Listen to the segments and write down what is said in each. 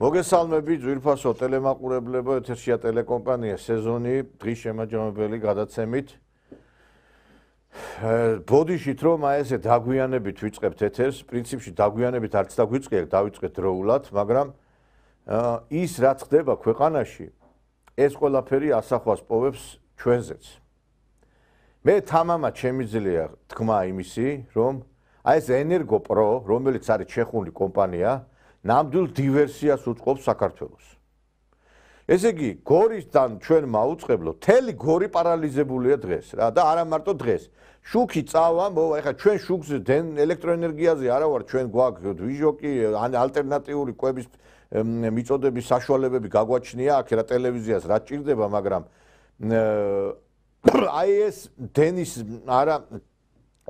მოგესალმებით ძვირფასო ტელემაყურებლებო, ეთერშია ტელეკომპანია სეზონი დღის შემაჯამებელი გადაცემით. ბოდიშით რომ აი ესე დაგვიანებით ვიწყებთ ეთერს, პრინციპში დაგვიანებით არც დაგვიწყეთ, დავიწყეთ დროულად, მაგრამ ის რაც ხდება ქვეყანაში, ეს ყველაფერი ასახვას პოვებს ჩვენზეც. მე თამამად შემიძლია თქმა იმისი, რომ აი ეს ენერგოპრო, რომელიც არის ჩეხური კომპანია, ნამდვილ დივერსიას უწყობს საქართველოს. ესე იგი, გორისთან ჩვენ მაუწყებლო, მთელი გორი პარალიზებულია დღეს რა და არა მარტო დღეს. შუქი წავა, ეხლა ჩვენ შუქს ელექტროენერგიაზე არა ვარ, ჩვენ გვაქვს დვიჟოკი, ალტერნატიული კვების მიწოდების საშუალებები გაგვაჩნია, აქ რა ტელევიზიას რა ჭირდება, მაგრამ აი ეს დენის არა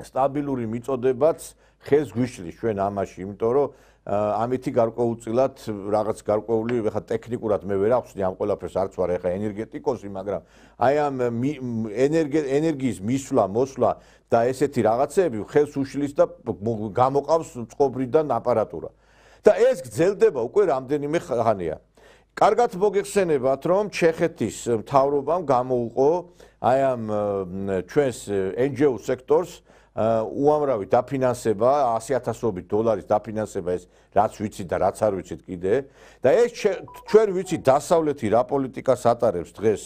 სტაბილური მიწოდებაც ხელს გვიშლის ჩვენ ამაში, იმიტომ რომ ამითი გარკვეულწილად რაღაც გარკვეული ეხა ტექნიკურად მე ვერ ახსნი ამ ყველაფერს არც ვარ ეხა ენერგეტიკოსი, მაგრამ აი ამ ენერგიის მისვლა, მოსვლა და ესეთი რაღაცეები ხელს უშლის და გამოყავს წყობრიდან აპარატურა. და ეს გრძელდება უკვე რამდენიმე ხანია. კარგად მოგეხსენებათ, რომ ჩეხეთის მთავრობამ გამოუყო აი ამ ჩვენს NGO სექტორს უამრავი დაფინანსება, 100,000 დოლარის დაფინანსება ეს რაც ვიცით და რაც არ ვიცით კიდე და ეს ჩვენ ვიცით დასავლეთი რა პოლიტიკას ატარებს დღეს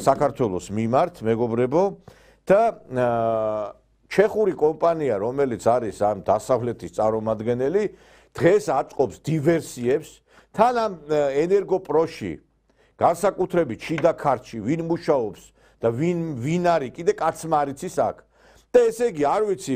საქართველოს მიმართ, მეგობრებო და ჩეხური კომპანია, რომელიც არის ამ დასავლეთის წარმომადგენელი, დღეს აწყობს დივერსიებს თან ამ ენერგოპროში განსაკუთრებით შიდა ქართში ვინ მუშაობს და ვინ არის კიდე კაცმა არ იცის აქ და ესე იგი არ ვიცი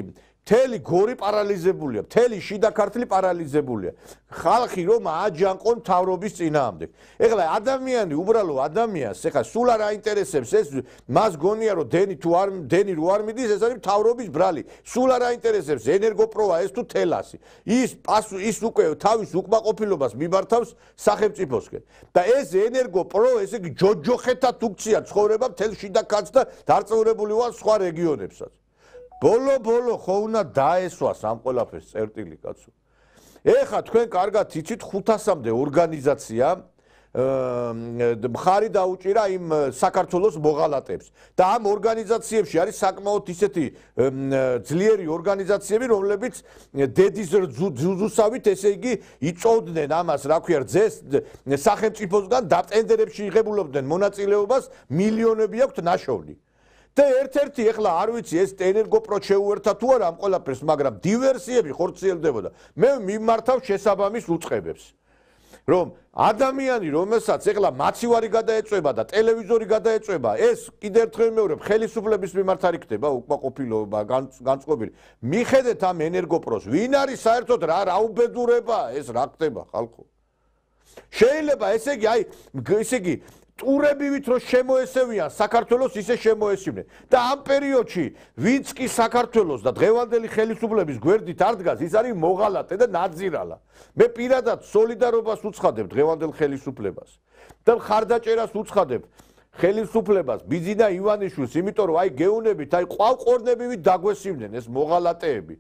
მთელი გორი პარალიზებულია, მთელი შიდა ქართლი პარალიზებულია. ხალხი რომ აჯანყონ მთავრობის წინააღმდეგ. ეხლა ადამიანი, უბრალო ადამიანს, ეხლა სულ არ აინტერესებს ეს, მას გონია რომ დენი რო არ მიდის, ეს არის მთავრობის ბრალი. სულ არ აინტერესებს ენერგოპროა ეს თუ თელასი. ის უკვე თავის უკმაყოფილებას მიმართავს სახელმწიფოსკენ. და ეს ენერგოპრო, ესე იგი ჯოჯოხეთად უქცია ცხოვრება მთელ შიდა ქართლს და დარწმუნებული ვარ სხვა რეგიონებსაც. ბოლო ხო უნდა დაესვას ამ ყველაფერს წერტილი კაცო. ეხლა თქვენ კარგად იცით 500-მდე ორგანიზაცია მხარი დაუჭირა იმ საქართველოს მოღალატებს და ამ ორგანიზაციებში არის საკმაოდ ისეთი ძლიერი ორგანიზაციები, რომლებიც დედის ძუძუსავით, ესე იგი, იწოვდნენ ამას, რა ქვია, რძეს სახელმწიფოსგან და ტენდერებში იღებულობდნენ მონაწილეობას, მილიონები აქვთ ნაშოვნი. და ერთ-ერთი ეხლა არ ვიცი ეს ენერგოპრო შეუერთა თუ არა ამ ყველაფერს, მაგრამ დივერსიები ხორციელდებოდა. მე მიმართავ შესაბამის უწყებებს. რომ ადამიანი, რომელსაც ეხლა მაცივარი გადაეწვება და ტელევიზორი გადაეწვება, ეს კიდევ ერთხელ მეორებ ხელისუფლების მიმართ არ იქნება უკმაყოფილება, განწყობილი. მიხედეთ ამ ენერგოპროს, ვინ არის საერთოდ რა უბედურება ეს რა ხდება ხალხო. შეიძლება ესე იგი ტურებივით რომ შემოესევიან საქართველოს ისე შემოესივნენ და ამ პერიოდში ვინც კი საქართველოს და დღევანდელი ხელისუფლების გვერდით არ დგას, ის არის მოღალატე და ნაძირალა. მე პირადად სოლიდარობას უცხადებ დღევანდელ ხელისუფლებას და მხარდაჭერას უცხადებ ხელისუფლებას, ბიძინა ივანიშვილს, იმიტომ რომ აი გეუნებით, აი ყვალყორნებივით დაგვესივნენ ეს მოღალატეები.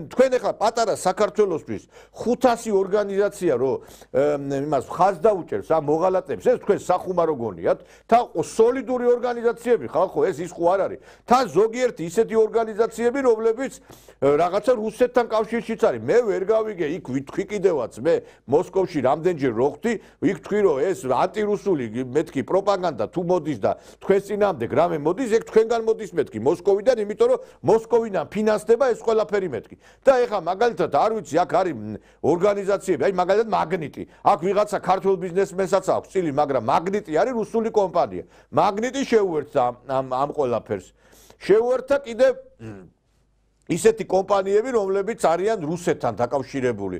თქვენ ახლა პატარა საქართველოსთვის 500 ორგანიზაცია რომ იმას ხაზ დაუჭერს ამ მოღალატეებს, ეს თქვენ სახუმარო გონიათ? თან სოლიდური ორგანიზაციები ხალხო, ეს ის ხო არ არის. თან ზოგიერთი ისეთი ორგანიზაციები, რომლებიც რაღაცა რუსეთთან კავშირშიც არის. მე ვერ გავიგე, იქ ვიტყვი კიდევაც, მე მოსკოვში რამდენჯერ რო ხვდი, იქ თქვი რომ ეს ანტირუსული მეთქი პროპაგანდა თუ მოდის და თქვენ წინააღმდეგ რამე მოდის, ეგ თქვენგან მოდის მეთქი მოსკოვიდან, იმიტომ რომ მოსკოვიდან ფინანსდება ეს ყველაფერი მეთქი. და ეხლა მაგალითად არ ვიცი, აქ არის ორგანიზაციები, აი მაგალითად მაგნიტი. აქ ვიღაცა ქართულ ბიზნესმენსაც აქვს წილი, მაგრამ მაგნიტი არის რუსული კომპანია. მაგნიტი შეუერთდა ამ ყველაფერს. შეუერთდა კიდევ ისეთი კომპანიები, რომლებიც არიან რუსეთთან დაკავშირებული.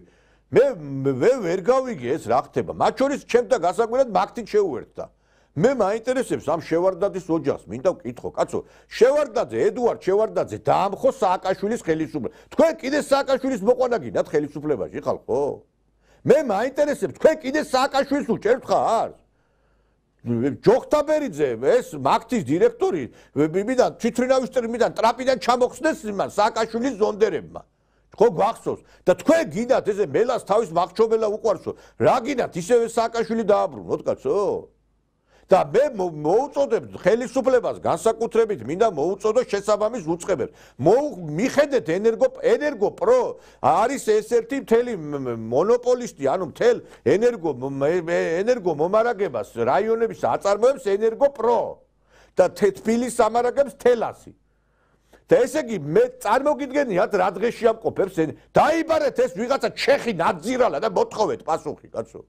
მე ვერ გავიგე ეს რა ხდება. მათ შორის ჩემთა გასაკვირად მაგთით შეუერთდა. მე მაინტერესებს ამ შევარდაძის ოჯახს, მინდა ვკითხო, კაცო, ედუარდ შევარდაძე დაამხო სააკაშვილის ხელისუფლება. თქვენ კიდე სააკაშვილის მოყვანა გინდათ ხელისუფლებაში ხალხო? მე მაინტერესებს, თქვენ კიდე სააკაშვილს უჭერთ ხარ? ჯოხტაბერიძე, ეს მაგთის დირექტორი, თვითმფრინავის ტრაპიდან ჩამოხსნეს იმან სააკაშვილის ზონდერებმა. ხო გვახსოვს და თქვენ გინდათ ესე მელას თავის მახრჩობელა უყვარსო რა გინდათ ისევე სააკაშვილი დააბრუნოთ კაცო და მე მოუწოდებ ხელისუფლებას განსაკუთრებით მინდა მოუწოდო შესაბამის უწყებებს მიხედეთ ენერგოპრო არის ესერთი მთელი მონოპოლისტი ანუ მთელ ენერგო მომარაგებას რაიონების აწარმოებს ენერგოპრო და თბილისს ამარაგებს თელასი და ესე იგი მე წარმოგიდგენიათ რა დღეში ამყოფებს დაიბარეთ ეს ვიღაცა ჩეხი ნაძირალა და მოთხოვეთ პასუხი კაცო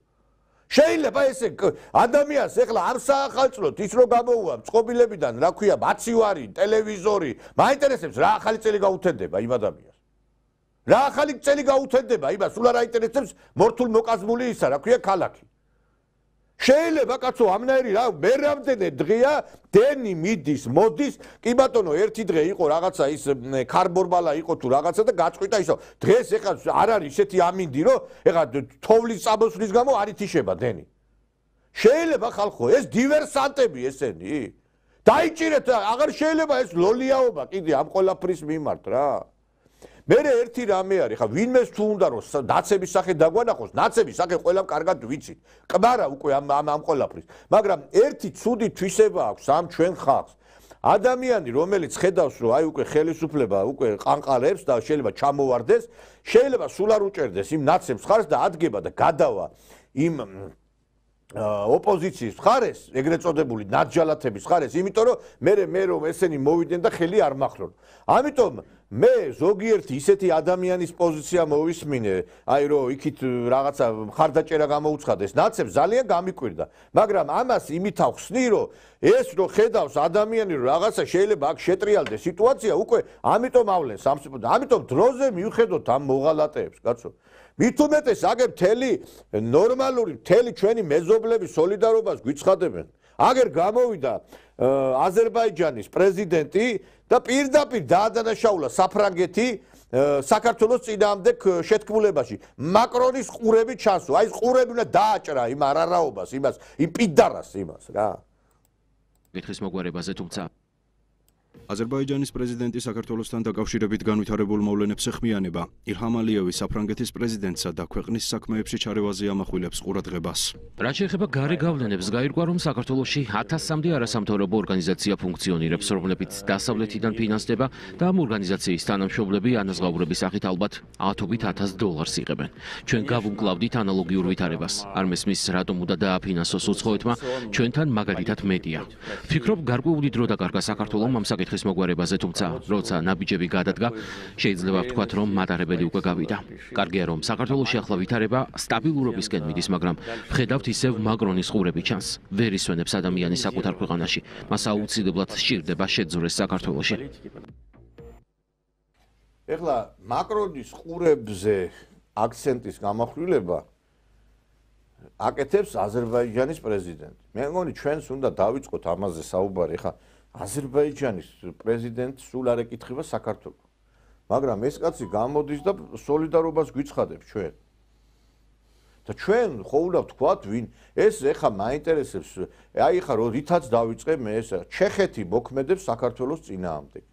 შეიძლება ესე ადამიანს ეხლა არ საახალწლოთ ის რომ გამოუვა წყობილებიდან რა ქვია მაცივარი ტელევიზორი მაინტერესებს რა ახალი წელი გაუთენდება იმ ადამიანს რა ახალი წელი გაუთენდება იმას სულ არ აინტერესებს მორთულ მოკაზმული ისა რა ქვია ქალაქი შეიძლება კაცო ამნაირი რა მე რამდენი დღეა დენი მიდის მოდის კი ბატონო ერთი დღე იყო რაღაცა ის ქარბორბალა იყო თუ რაღაცა და გაწყვიტა ისო დღეს ეხლა არ არის ისეთი ამინდი რომ ეხლა თოვლის წამოსვლის გამო არ ითიშება დენი შეიძლება ხალხო ეს დივერსანტები ესენი დაიჭირეთ აღარ შეიძლება ეს ლოლიაობა კიდე ამ ყოლაფრის მიმართ რა მე ერთი რამე არის ხა ვინმეს თუ უნდა რომ ნაცების სახე დაგვანახოს ნაცების სახე ყველამ კარგად ვიცით ყბარა უკვე ამ ყოლაფრის მაგრამ ერთი ცუდი თვისება აქვს ამ ჩვენ ხალხს ადამიანი რომელიც ხედავს რომ აი უკვე ხელისუფლება უკვე ყანყალებს და შეიძლება ჩამოვარდეს შეიძლება სულ არ უჭერდეს იმ ნაცებს ხარს და ადგება და გადავა იმ ოპოზიციის ხარეს ეგრეთ წოდებული ნაძჯალათების ხარეს იმიტომ რომ მე რომ ესენი მოვიდნენ და ხელი არ მახრონ ამიტომ მე ზოგიერთი ისეთი ადამიანის პოზიცია მოვისმინე აი რომ იქით რაღაცა ხარდაჭერა გამოუცხადეს ნაცებს ძალიან გამიკვირდა მაგრამ ამას იმით ახსნი რომ ეს რო ხედავს ადამიანი რომ რაღაცა შეიძლება აქ შეტრიალდეს სიტუაცია უკვე ამიტომ ავლენ სამსახურს ამიტომ დროზე მივხედოთ ამ მოღალატეებს კაცო მით უმეტეს აგერ მთელი ნორმალური მთელი ჩვენი მეზობლები სოლიდარობას გვიცხადებენ აგერ გამოვიდა აზერბაიჯანის პრეზიდენტი და პირდაპირ დაადანაშაულა საფრანგეთი საქართველოს წინააღმდეგ შეთქმულებაში მაკრონის ყურები ჩასო აი ეს ყურები უნდა დააჭრა იმ არარაობას იმას იმ პიდარას იმას რა კითხვის მოგვარებაზე თუმცა აზერბაიჯანის პრეზიდენტი საქართველოსთან დაკავშირებით განვითარებულ მოვლენებს ეხმიანება. ილჰამ ალიევი საფრანგეთის პრეზიდენტსა და ქვეყნის საქმეებში ჩარევაზე ამახვილებს ყურადღებას. რაც შეეხება გარე გავლენებს, გაირკვა, რომ საქართველოში 1000-მდე არასამთავრობო ორგანიზაცია ფუნქციონირებს, რომლებიც დასავლეთიდან ფინანსდება და ამ ორგანიზაციის თანამშრომლები ანაზღაურების სახით ალბათ ათობით $1000 იღებენ. ჩვენ გავუმკლავდით ანალოგიურ ვითარებას. არ მესმის რატომ უნდა დააფინანსოს უცხოეთმა, ჩვენთან მაგალითად მეტია. ვფიქრობ, გარკვეული დრო დაკარგა საქართველომ ამ საკითხის მოგვარებაზე, თუმცა როცა ნაბიჯები გადადგა, შეიძლება ვთქვათ, რომ მატარებელი უკვე გავიდა. კარგია, რომ საქართველოში ახლა ვითარება სტაბილურობისკენ მიდის, მაგრამ ვხედავთ ისევ მაკრონის ყურები ჩანს. ვერ ისვენებს ადამიანის საკუთარ ქვეყანაში. მას აუცილებლად სჭირდება შეძრეს საქართველოში. ეხლა მაკრონის ყურებზე აქცენტის გამახვილება აკეთებს აზერბაიჯანის პრეზიდენტი. მე მგონი ჩვენს უნდა დავიწყოთ ამაზე საუბარი. ეხლა აზერბაიჯანის პრეზიდენტი სულ არ ეკითხება საქართველოს. მაგრამ ეს კაცი გამოდის და სოლიდარობას გვიცხადებს ჩვენ. და ჩვენ ხო უნდა ვთქვათ, ვინ ეს ეხა მაინტერესებს, აი ხა რო რითაც დავიწყე მე ეს ჩეხეთი მოქმედებს საქართველოს წინააღმდეგ.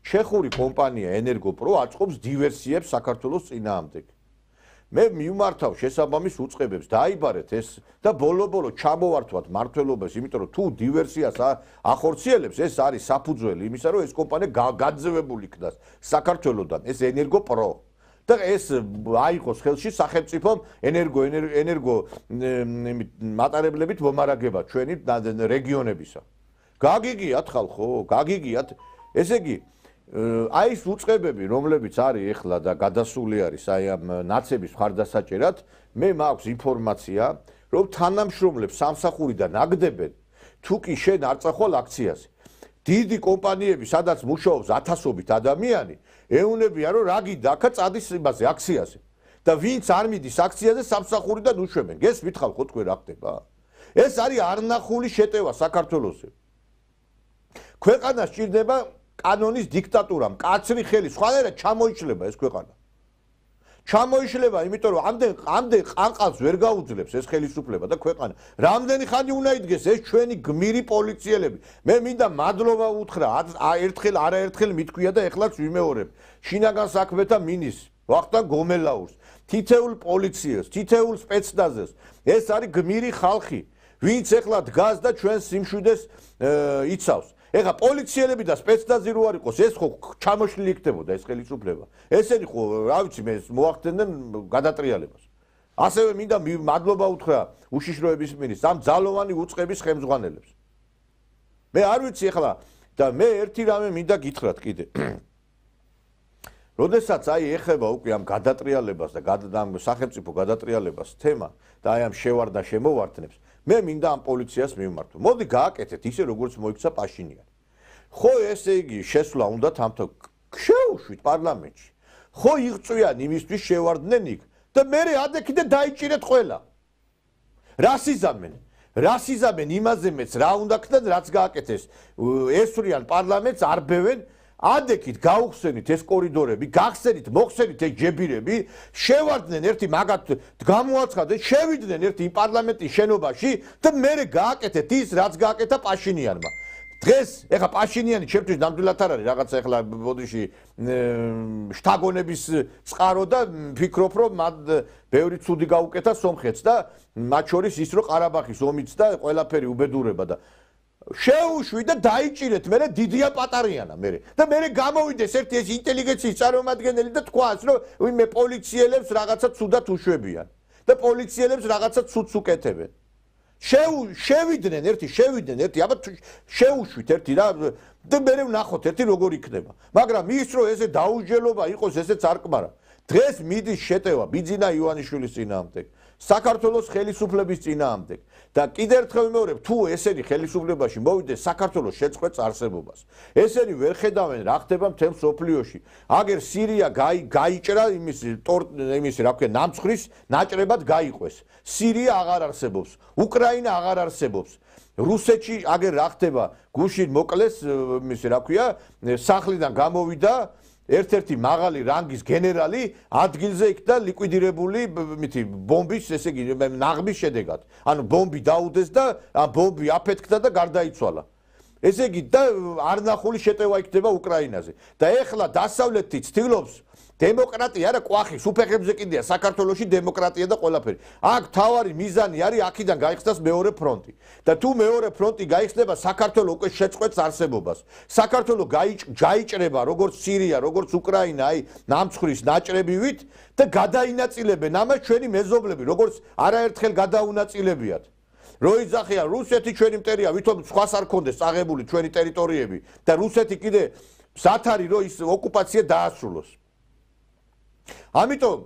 ჩეხური კომპანია ენერგოპრო აწყობს დივერსიებს საქართველოს წინააღმდეგ. მე მივმართავ შესაბამის უწყებებს დაიბარეთ ეს და ბოლო-ბოლო ჩამოვართვათ მართლობას, იმიტომ რომ თუ დივერსიას ახორციელებს, ეს არის საფუძველი იმისა, რომ ეს კომპანია გაძევებული იქნას საქართველოსთან, ეს ენერგოპრო. და ეს აიღოს ხელში სახელმწიფომ ენერგო მატარებლებით მომარაგება ჩვენი რეგიონებისა. გაგიგიათ ხალხო, გაგიგიათ. ესე იგი აი ეს უწყებები, რომლებიც არის ეხლა და გადასული არის აი ამ ნაცების მხარდასაჭერად, მე მაქვს ინფორმაცია, რომ თანამშრომლებს სამსახურიდან აგდებენ, თუ კი შენ არ წახვალ აქციაზე. დიდი კომპანიები, სადაც მუშაობს ათასობით ადამიანი, ეუნებიან, რომ რა გინდა აქა წადის იმაზე აქციაზე. და ვინც არ მიდის აქციაზე, სამსახურიდან უშვებენ. გესმით ხალხო თქვენ რა ხდება? ეს არის არნახული შეტევა საქართველოსზე. ქვეყანას სჭირდება კანონის დიქტატურა, მკაცრი ხელი, სხვანაირად ჩამოიშლება ეს ქვეყანა. ჩამოიშლება, იმიტომ რომ ამდენ ყანყალს ვერ გაუძლებს ეს ხელისუფლება და ქვეყანა. რამდენი ხანი უნდა იდგეს ეს ჩვენი გმირი პოლიციელები. მე მინდა მადლობა უთხრა, ერთხელ არაერთხელ მithქვია და ეხლაც ვიმეორებ. შინაგან საქმეთა მინისტრს ვახტანგ გომელაურს, თითეულ პოლიციას, თითეულ სპეცნაზებს. ეს არის გმირი ხალხი, ვინც ეხლა დგას და ჩვენს სიმშვიდეს იცავს. ეხლა პოლიციელები და სპეცნაზი რო არ იყოს, ეს ხო ჩამოშლილი იქნებოდა ეს ხელისუფლება. ესენი ხო, რა ვიცი, მე მოახდენენ გადატრიალებას. ასევე მინდა მადლობა უთხრა უშიშროების მინისტრს ამ ძალოვანი უწყების ხელმძღვანელებს. მე არ ვიცი ეხლა და მე ერთი რამე მინდა გითხრათ კიდე. როდესაც ეხება უკვე ამ გადატრიალებას და ამ სახელმწიფო გადატრიალებას თემა და ამ შევარდა შემოვართნებს, მე მინდა ამ პოლიციას მივმართო. მოდი გააკეთეთ ისე როგორც მოიქცა პაშინიანი. ხო ესე იგი შესვლა უნდა თამთა შეუშვით პარლამენტში. ხო იღწვიან იმისთვის შევარდნენ იქ და მე ადექიდე დაიჭირეთ ყველა. რას იზამენ იმაზე მეც რა უნდა ქნათ რაც გააკეთეს. ესვრიან პარლამენტს არბევენ ადექით გაუხსენით ეს კორიდორები, გახსენით, მოხსენით ეს ჯებირები, შევარდნენ ერთი მაგათ გამოაცხადეთ, შევიდნენ ერთი პარლამენტის შენობაში და მე გააკეთეთ ის რაც გააკეთა პაშინიანმა. დღეს ეხა პაშინიანი ჩემთვის ნამდვილად არ არის რაღაცა ეხლა ბოდიში შთაგონების წყარო და ფიქრობ რომ მათ ბევრი ცუდი გაუკეთა სომხეთს და მათ შორის ის რომ ყარაბაღის ომიც და ყველაფერი უბედურება და შეუშვი და დაიჭირეთ მე დიდია პატარიანა მე და მე გამოვიდეს ერთი ეს ინტელიგენციის წარმომადგენელი და თქვას რომ ვინმე პოლიციელებს რაღაცა ცუდად უშვებიან და პოლიციელებს რაღაცა ცუდს უკეთებენ შევიდნენ ერთი აბა შეუშვით ერთი რა და მე ვნახოთ ერთი როგორ იქნება მაგრამ ის რომ ესე დაუსჯელობა იყოს ესეც არ კმარა დღეს მიდის შეტევა ბიძინა ივანიშვილის წინააღმდეგ საქართველოს ხელისუფლების წინააღმდეგ და კიდევ ერთხელ ვიმეორებ თუ ესენი ხელისუფლებაში მოვიდეს საქართველოს შეწყვეტს არსებობას ესენი ვერ ხედავენ რა ხდება მთელ სოფლიოში აგერ სირია გაიჭრა იმის რა ქვია ნამცხვრის ნაჭრებად გაიყვეს სირია აღარ არსებობს უკრაინა აღარ არსებობს რუსეთში აგერ რა ხდება გუშინ მოკლეს იმის რა ქვია სახლიდან გამოვიდა ერთ-ერთი მაღალი რანგის გენერალი ადგილზე იქ და ლიკვიდირებული მითი ბომბის ესე იგი ნაღმის შედეგად. ანუ ბომბი დაუდეს და ბომბი აფეთქდა და გარდაიცვალა. ესე იგი და არნახული შეტევა იქნება უკრაინაზე. და ეხლა დასავლეთი ცდილობს დემოკრატია არა ყვახის უფეხებზე კიდეა საქართველოში დემოკრატია და ყველაფერი. აქ თავარი მიზანი არის აქედან გაიხსნას მეორე ფრონტი. და თუ მეორე ფრონტი გაიხსნება საქართველოს უკვე შეწყვეტს არსებობას. საქართველოს გაიჭრება როგორც სირია, როგორც უკრაინა, ნამცხვრის ნაჭრებივით და გადაინაწილებენ ამას ჩვენი მეზობლები, როგორც არაერთხელ გადაუნაწილებიათ. რო იძახიან რუსეთი ჩვენი მტერია, ვითომ სხვას არ ქონდეს წაღებული ჩვენი ტერიტორიები და რუსეთი კიდე სათარი რო ის ოკუპაცია დაასრულოს. ამიტომ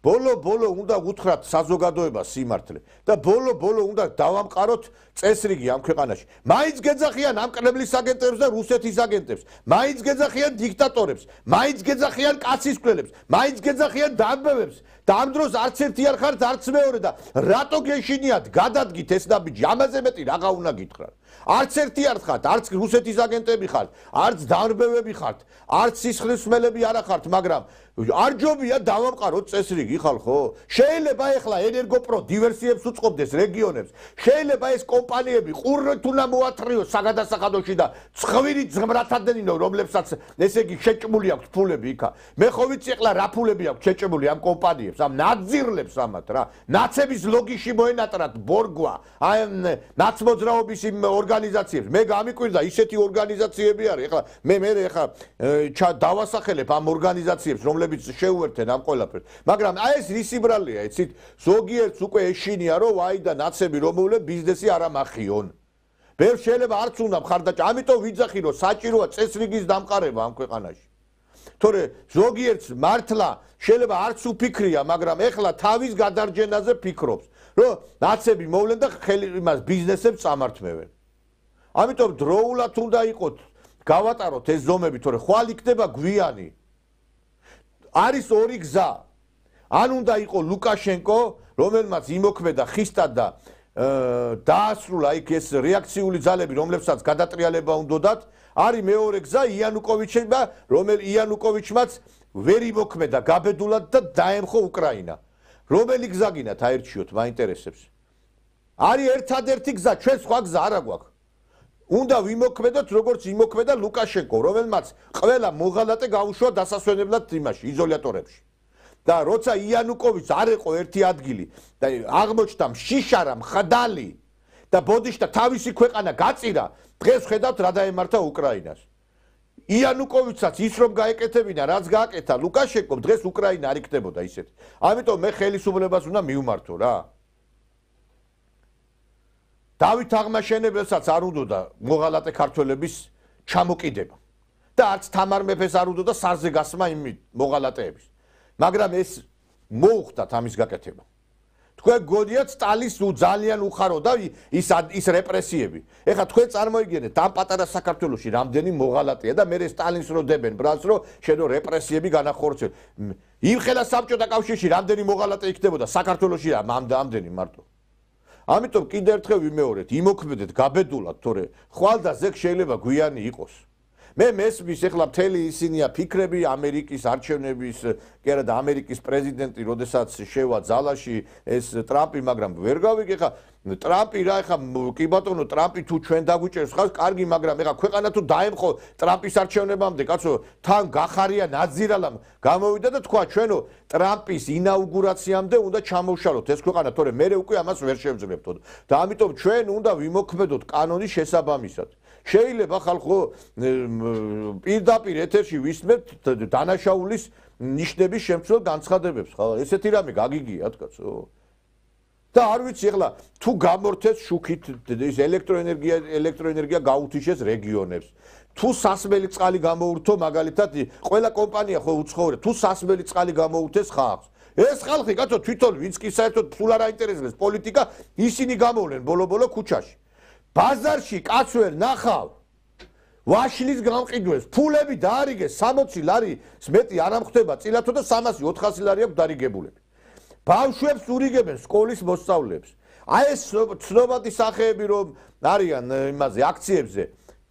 ბოლო უნდა უთხრათ საზოგადოებას სიმართლე და ბოლო უნდა დავამყაროთ წესრიგი ამ ქვეყანაში. მაინც გეძახიან ამკრებლის აგენტებს და რუსეთის აგენტებს, მაინც გეძახიან დიქტატორებს, მაინც გეძახიან კაცისკვლელებს, მაინც გეძახიან დამბევებს და ამ დროს არც ერთი არ ხართ, არც მეორე და რატო გეშინიათ გადადგით ეს ნაბიჯი? ამაზე მეტი რაღა უნდა გითხრათ. არც ერთი არ ხართ, არც რუსეთის აგენტები ხართ, არც დამბევები ხართ, არც სისხლისმელები არ ხართ, მაგრამ არ ჯობია დავამყაროთ წესრიგი ხალხო? შეიძლება ეხლა ენერგოპრო დივერსიებს უწყობდეს რეგიონებს. შეიძლება ეს კომპანიები ყურით უნდა მოათრიოს საგადასახადოში და ცხვირი ძმრათადნინო, რომლებსაც ესე იგი შეჭმული აქვს ფულები იქა. მე ხო ვიცი ეხლა რა ფულები აქვს შეჭმული ამ კომპანიებს, ამ ნაძირლებს ამათ რა. ნაცების ლოგიში მოენატრათ ბორგვა, აი ნაცმოძრაობის იმ ორგანიზაციებს. მე გამიკვირდა ისეთი ორგანიზაციები არის. ეხლა მე ეხლა დავასახელებ ამ ორგანიზაციებს, რომლებიც შეუერთენ ამ ყველაფერს. მაგრამ აი ეს რისი ბრალია, იცით? ზოგიერთს უკვე ეშინია, რომ აი და ნაცები რომელე ბიზნესი არ ამახიონ. ბევრ შეიძლება არც უნდა მხარდაჭერა, ამიტომ ვიძახი, რომ საჭიროა წესრიგის დამყარება ამ ქვეყანაში. თორე ზოგიერთს მართლა შეიძლება არც უფიქრია, მაგრამ ეხლა თავის გადარჯენაზე ფიქრობს, რომ ნაცები მოვლენ და იმას ბიზნესებს წამართმევენ. ამიტომ დროულად უნდა იყოთ, გავატაროთ ეს ზომები, თორე ხვალ იქნება გვიანი. არის ორი გზა. ან უნდა იყო ლუკაშენკო, რომელმაც იმოქმედა ხისტად და დაასრულა იქ ეს რეაქციული ძალები, რომლებსაც გადატრიალება უნდათ. არის მეორე გზა იანუკოვიჩმა, იანუკოვიჩმაც ვერ იმოქმედა გაბედულად და დაემხო უკრაინა. რომელი გზა გინათ აერჩიოთ, მაინტერესებს. არის ერთადერთი გზა, ჩვენ სხვა გზა არ აგვაქვს. უნდა ვიმოქმედოთ როგორც იმოქმედა ლუკაშენკო, რომელმაც ყველა მოღალატე გაუშვა დასასვენებლად იმაში, იზოლატორებში. და როცა იანუკოვიჩს არ ეყო ერთი ადგილი და აღმოჩნდა შიშარა მხდალი და ბოდიშთა თავისი ქვეყანა გაწირა, დღეს ხედავთ რა დაემართა უკრაინას. იანუკოვიჩსაც ის რომ გაეკეთებინა, რაც გააკეთა ლუკაშენკომ, დღეს უკრაინა არ იქნებოდა ისეთი. ამიტომ მე ხელისუფლებას უნდა მივმართო რა. დავით აღმაშენებელსაც არ უნდოდა მოღალატე ქართველების ჩამოკიდება და არც თამარ მეფეს არ უნდოდა სარზე გასმა იმ მოღალატეების. მაგრამ ეს მოუხდათ ამის გაკეთება. თქვენ გონიათ სტალის ძალიან უხაროდა ის რეპრესიები. ეხლა თქვენ წარმოიდგინეთ ამ პატარა საქართველოში რამდენი მოღალატეა და მე სტალინს რო დებენ ბრალს რო შენო რეპრესიები განახორციელო. იმხელა საბჭოთა კავშირში რამდენი მოღალატე იქნებოდა საქართველოში ამდენი მარტო. ამიტომ კიდევ ერთხელ ვიმეორეთ, იმოქმედეთ გაბედულად, თორე ხვალდაზექ შეიძლება გვიანი იყოს. მე მესმის ეხლა მთელი ისინია ფიქრები ამერიკის არჩევნების, კი არა და ამერიკის პრეზიდენტი, როდესაც შევა ძალაში ეს ტრამპი, მაგრამ ვერ გავიგე ხა ტრამპი რა ხა კი ბატონო ტრამპი თუ ჩვენ დაგვიჭერს ხას კარგი, მაგრამ ეხა ქვეყანა თუ დაემხო ტრამპის არჩევნებამდე, კაცო, თან გახარია ნაძირალამ გამოვიდა და თქვა ჩვენო ტრამპის ინაუგურაციამდე უნდა ჩამოვშალოთ ეს ქვეყანა, თორე მე უკვე ამას ვერ შევძლებთო და ამიტომ ჩვენ უნდა ვიმოქმედოთ კანონის შესაბამისად. შეიძლება ხალხო პირდაპირ ეთერში ვისმენთ დანაშაულის ნიშნების შემცველ განცხადებებს, ხა ესეთი რამე გაგიგიათ კაცო. და არ ვიცი ეხლა თუ გამორთეს შუქით ეს ელექტროენერგია გაუთიშეს რეგიონებს. თუ სასმელი წყალი გამოურთო მაგალითად ყველა კომპანია ხო უცხოური თუ სასმელი წყალი გამოუთეს ხალხს. ეს ხალხი კაცო თვითონ ვინც კი საერთოდ ფულ არ აინტერესებს პოლიტიკა, ისინი გამოვლენ ბოლო-ბოლო ქუჩაში. ბაზარში კაც ვერ ნახავ ვაშლის გამყიდვეს ფულები დაარიგეს 60 ლარი მეტი არ ამხდება წილათო და 300-400 ლარი აქვს დარიგებულები ბავშვებს ურიგებენ სკოლის მოსწავლეებს აი ეს ცნობადი სახეები რომ არიან იმაზე აქციებზე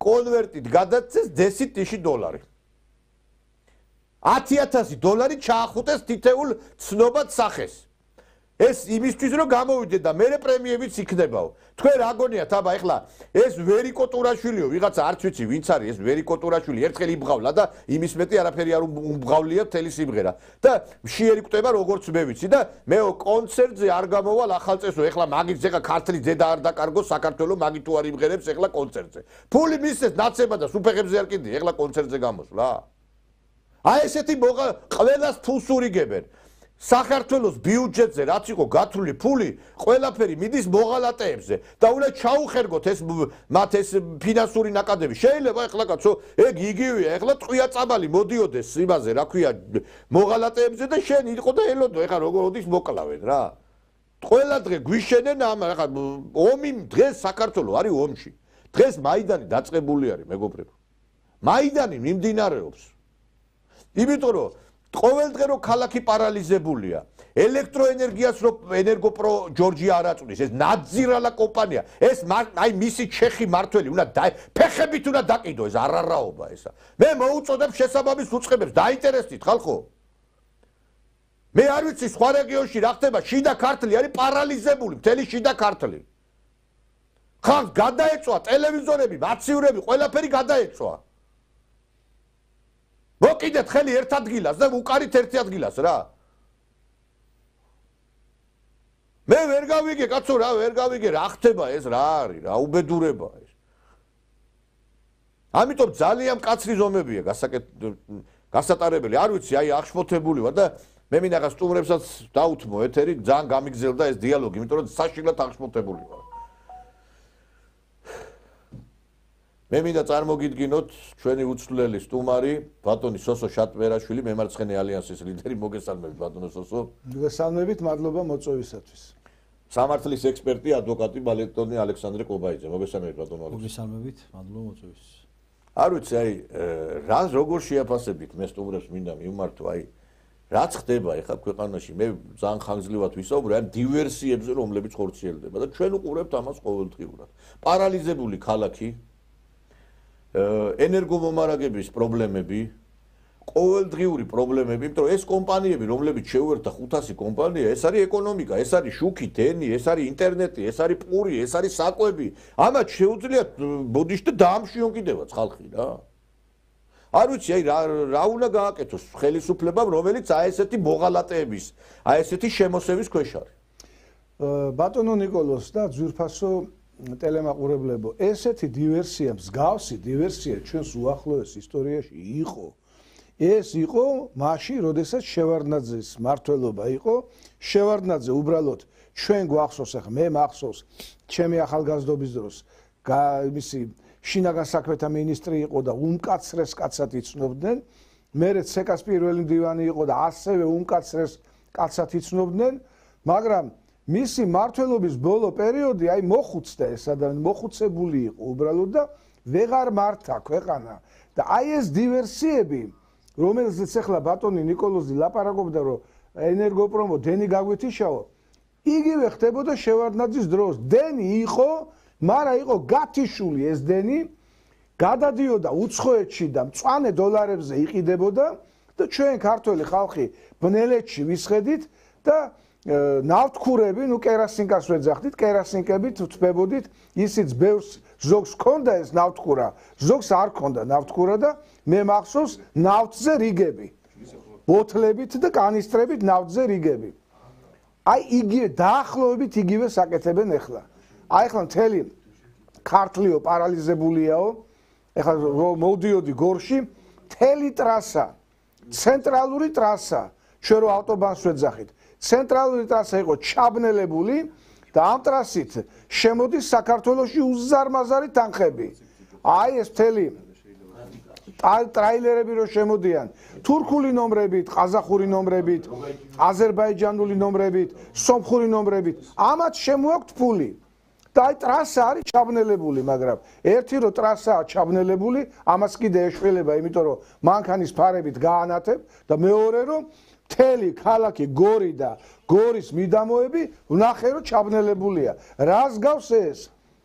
კონვერტით გადაცეს დესით ტიში დოლარი 10,000 დოლარი ჩაახუტეს თითეულ ცნობად სახეს ეს იმისთვის რომ გამოვიდეთ და მე პრემიებიც იქნებაო. თქვენ რა გონიათ აბა ეხლა ეს ვერიკო ტურაშვილიო ვიღაცა არც ვიცი ვინც არის ეს ვერიკო ტურაშვილი ერთხელ იბღავლა და იმის მეტი არაფერი არ უმბღავლია მთელი სიმღერა და შეერიკვდება როგორც მე ვიცი და მე კონცერტზე არ გამოვალ ახალწესო ეხლა მაგის ეხლა ქართლის დედა არ დაკარგო საქართველოს მაგი თუ არ იმღერებს ეხლა კონცერტზე. ფული მისცეს ნაცება და სუფეხებზე არ კიდე ეხლა კონცერტზე გამოსვლა. აი ესეთი ყველას ფულს ურიგებენ. საქართველოს ბიუჯეტზე რაც იყო გათვლილი ფული ყველაფერი მიდის მოღალატეებზე და უნდა ჩაუხერგოთ ეს მათ ეს ფინანსური ნაკადები შეიძლება ეხლა კაცო ეგ იგივეა ეხლა ტყვია წაბალი მოდიოდეს იმაზე რა ქვია მოღალატეებზე და შენ იყო და ელოდო ეხლა როგორ ოდის მოკლავენ რა ყველა დღე გვიშენენ ამ ეხლა ომი დღეს საქართველოს არის ომში დღეს მაიდანი დაწყებული არის მეგობრებო მაიდანი მიმდინარეობს იმიტომ რომ ყოველდღე რო ქალაქი პარალიზებულია ელექტროენერგიას რო ენერგოპრო ჯორჯია არ აწვდის ეს ნაძირალა კომპანია ეს აი მისი ჩეხი მართველი უნდა ფეხებით უნდა დაკიდო ეს არარაობა ესა მე მოუწოდებ შესაბამის უწყებებს დაინტერესდით ხალხო მე არ ვიცი სხვა რეგიონში რა ხდება შიდა ქართლი არის პარალიზებული მთელი შიდა ქართლი ხალხს გადაეწვა ტელევიზორები მაცივრები ყველაფერი გადაეწვა მოკიდეთ ხელი ერთ ადგილას და უკარით ერთი ადგილას რა მე ვერ გავიგე კაცო რა ვერ გავიგე რა ხდება ეს რა არის რა უბედურება ეს ამიტომ ძალიან მკაცრი ზომებია გასატარებელი არ ვიცი აი აღშფოთებული ვარ და მე მინდა სტუმრებსაც დაუთმო ეთერი ძალიან გამიგზელდა ეს დიალოგი იმიტომ რომ საშინლად აღშფოთებული ვარ მე მინდა წარმოგიდგინოთ ჩვენი უცვლელი სტუმარი ბატონი სოსო შატვერაშვილი მემარცხენე ალიანსის ლიდერი მოგესალმებით ბატონო სოსო მოგესალმებით მადლობა მოწვევისათვის სამართლის ექსპერტი ადვოკატი ბატონი ალექსანდრე ყობაიძე მოგესალმებით ბატონო მოგესალმებით მადლობა მოწვევის არ ვიცი აი რას როგორ შეაფასებით მე სტუმრებს მინდა მივმართო აი რაც ხდება ეხლა ქვეყანაში მე ძალიან ხანგრძლივად ვისაუბრე ამ დივერსიებზე რომლებიც ხორციელდება და ჩვენ უყურებთ ამას ყოველდღიურად პარალიზებული ქალაქი ენერგომომარაგების პრობლემები, ყოველდღიური პრობლემები, იმიტომ რომ ეს კომპანიები, რომლებიც შეუერთდა 500 კომპანია, ეს არის ეკონომიკა, ეს არის შუქი, დენი, ეს არის ინტერნეტი, ეს არის პური, ეს არის საკვები. ამათ შეუძლიათ ბოდიშ და დაამშვიონ კიდევაც ხალხი რა. არ ვიცი, აი რა უნდა გააკეთოს ხელისუფლებამ, რომელიც აი ესეთი მოღალატეების, აი ესეთი შემოსევის ქვეშ არის. ბატონო ნიკოლოს და ძვირფასო ტელემაყურებლებო, ესეთი დივერსია, მსგავსი დივერსია ჩვენს უახლოეს ისტორიაში იყო. ეს იყო მაშინ, როდესაც შევარდნაძის მმართველობა იყო. შევარდნაძე უბრალოდ ჩვენ გვახსოვს, ახლა მე მახსოვს, ჩემი ახალგაზრდობის დროს მისი შინაგან საქმეთა მინისტრი იყო და უმკაცრეს კაცად იცნობდნენ. მერე ცეკას პირველი მდივანი იყო და ასევე უმკაცრეს კაცად იცნობდნენ, მაგრამ მისი მმართველობის ბოლო პერიოდი აი მოხუცდა ეს ადამიანი, მოხუცებული იყო უბრალოდ და ვეღარ მართა ქვეყანა. და აი ეს დივერსიები, რომელზეც ახლა ბატონი ნიკოლოზი ლაპარაკობდა, რომ ენერგოპრომო დენი გაგვეთიშაო, იგივე ხდებოდა შევარდნაძის დროს. დენი იყო, მაგრამ იყო გათიშული ეს დენი, გადადიოდა უცხოეთში და მწვანე დოლარებზე იყიდებოდა და ჩვენ ქართველი ხალხი ბნელეთში ვისხედით და ნავთქურები, ნუ კერასინკას ვეძახდით, კერასინკებით ვთბებოდით, ისიც ბევრს ზოგს ჰქონდა ეს ნავთქურა, ზოგს არ ჰქონდა ნავთქურა და მე მახსოვს ნავთზე რიგები. ბოთლებით და კანისტრებით ნავთზე რიგები. აი იგივე დაახლოებით იგივე საკეთებენ ახლა. აი ახლა მთელი ქართლიო პარალიზებულიაო. ახლა რომ მოვდიოდი გორში, მთელი ტრასა, ცენტრალური ტრასა, ჩვენ რო ავტობანს ვეძახით, ცენტრალური ტრასა იყო ჩაბნელებული და ამ ტრასით შემოდის საქართველოში უზარმაზარი თანხები. აი ეს მთელი ტრაილერები რო შემოდიან, თურქული ნომრებით, ყაზახური ნომრებით, აზერბაიჯანული ნომრებით, სომხური ნომრებით, ამათ შემოაქვთ ფული. და აი ტრასა არის ჩაბნელებული, მაგრამ ერთი რო ტრასაა ჩაბნელებული, ამას კიდე ეშველება, იმიტომ რომ მანქანის ფარებით გაანათებ და მეორე რომ მთელი ქალაქი გორი და გორის მიდამოები ვნახე რომ ჩაბნელებულია. რას გავს ეს?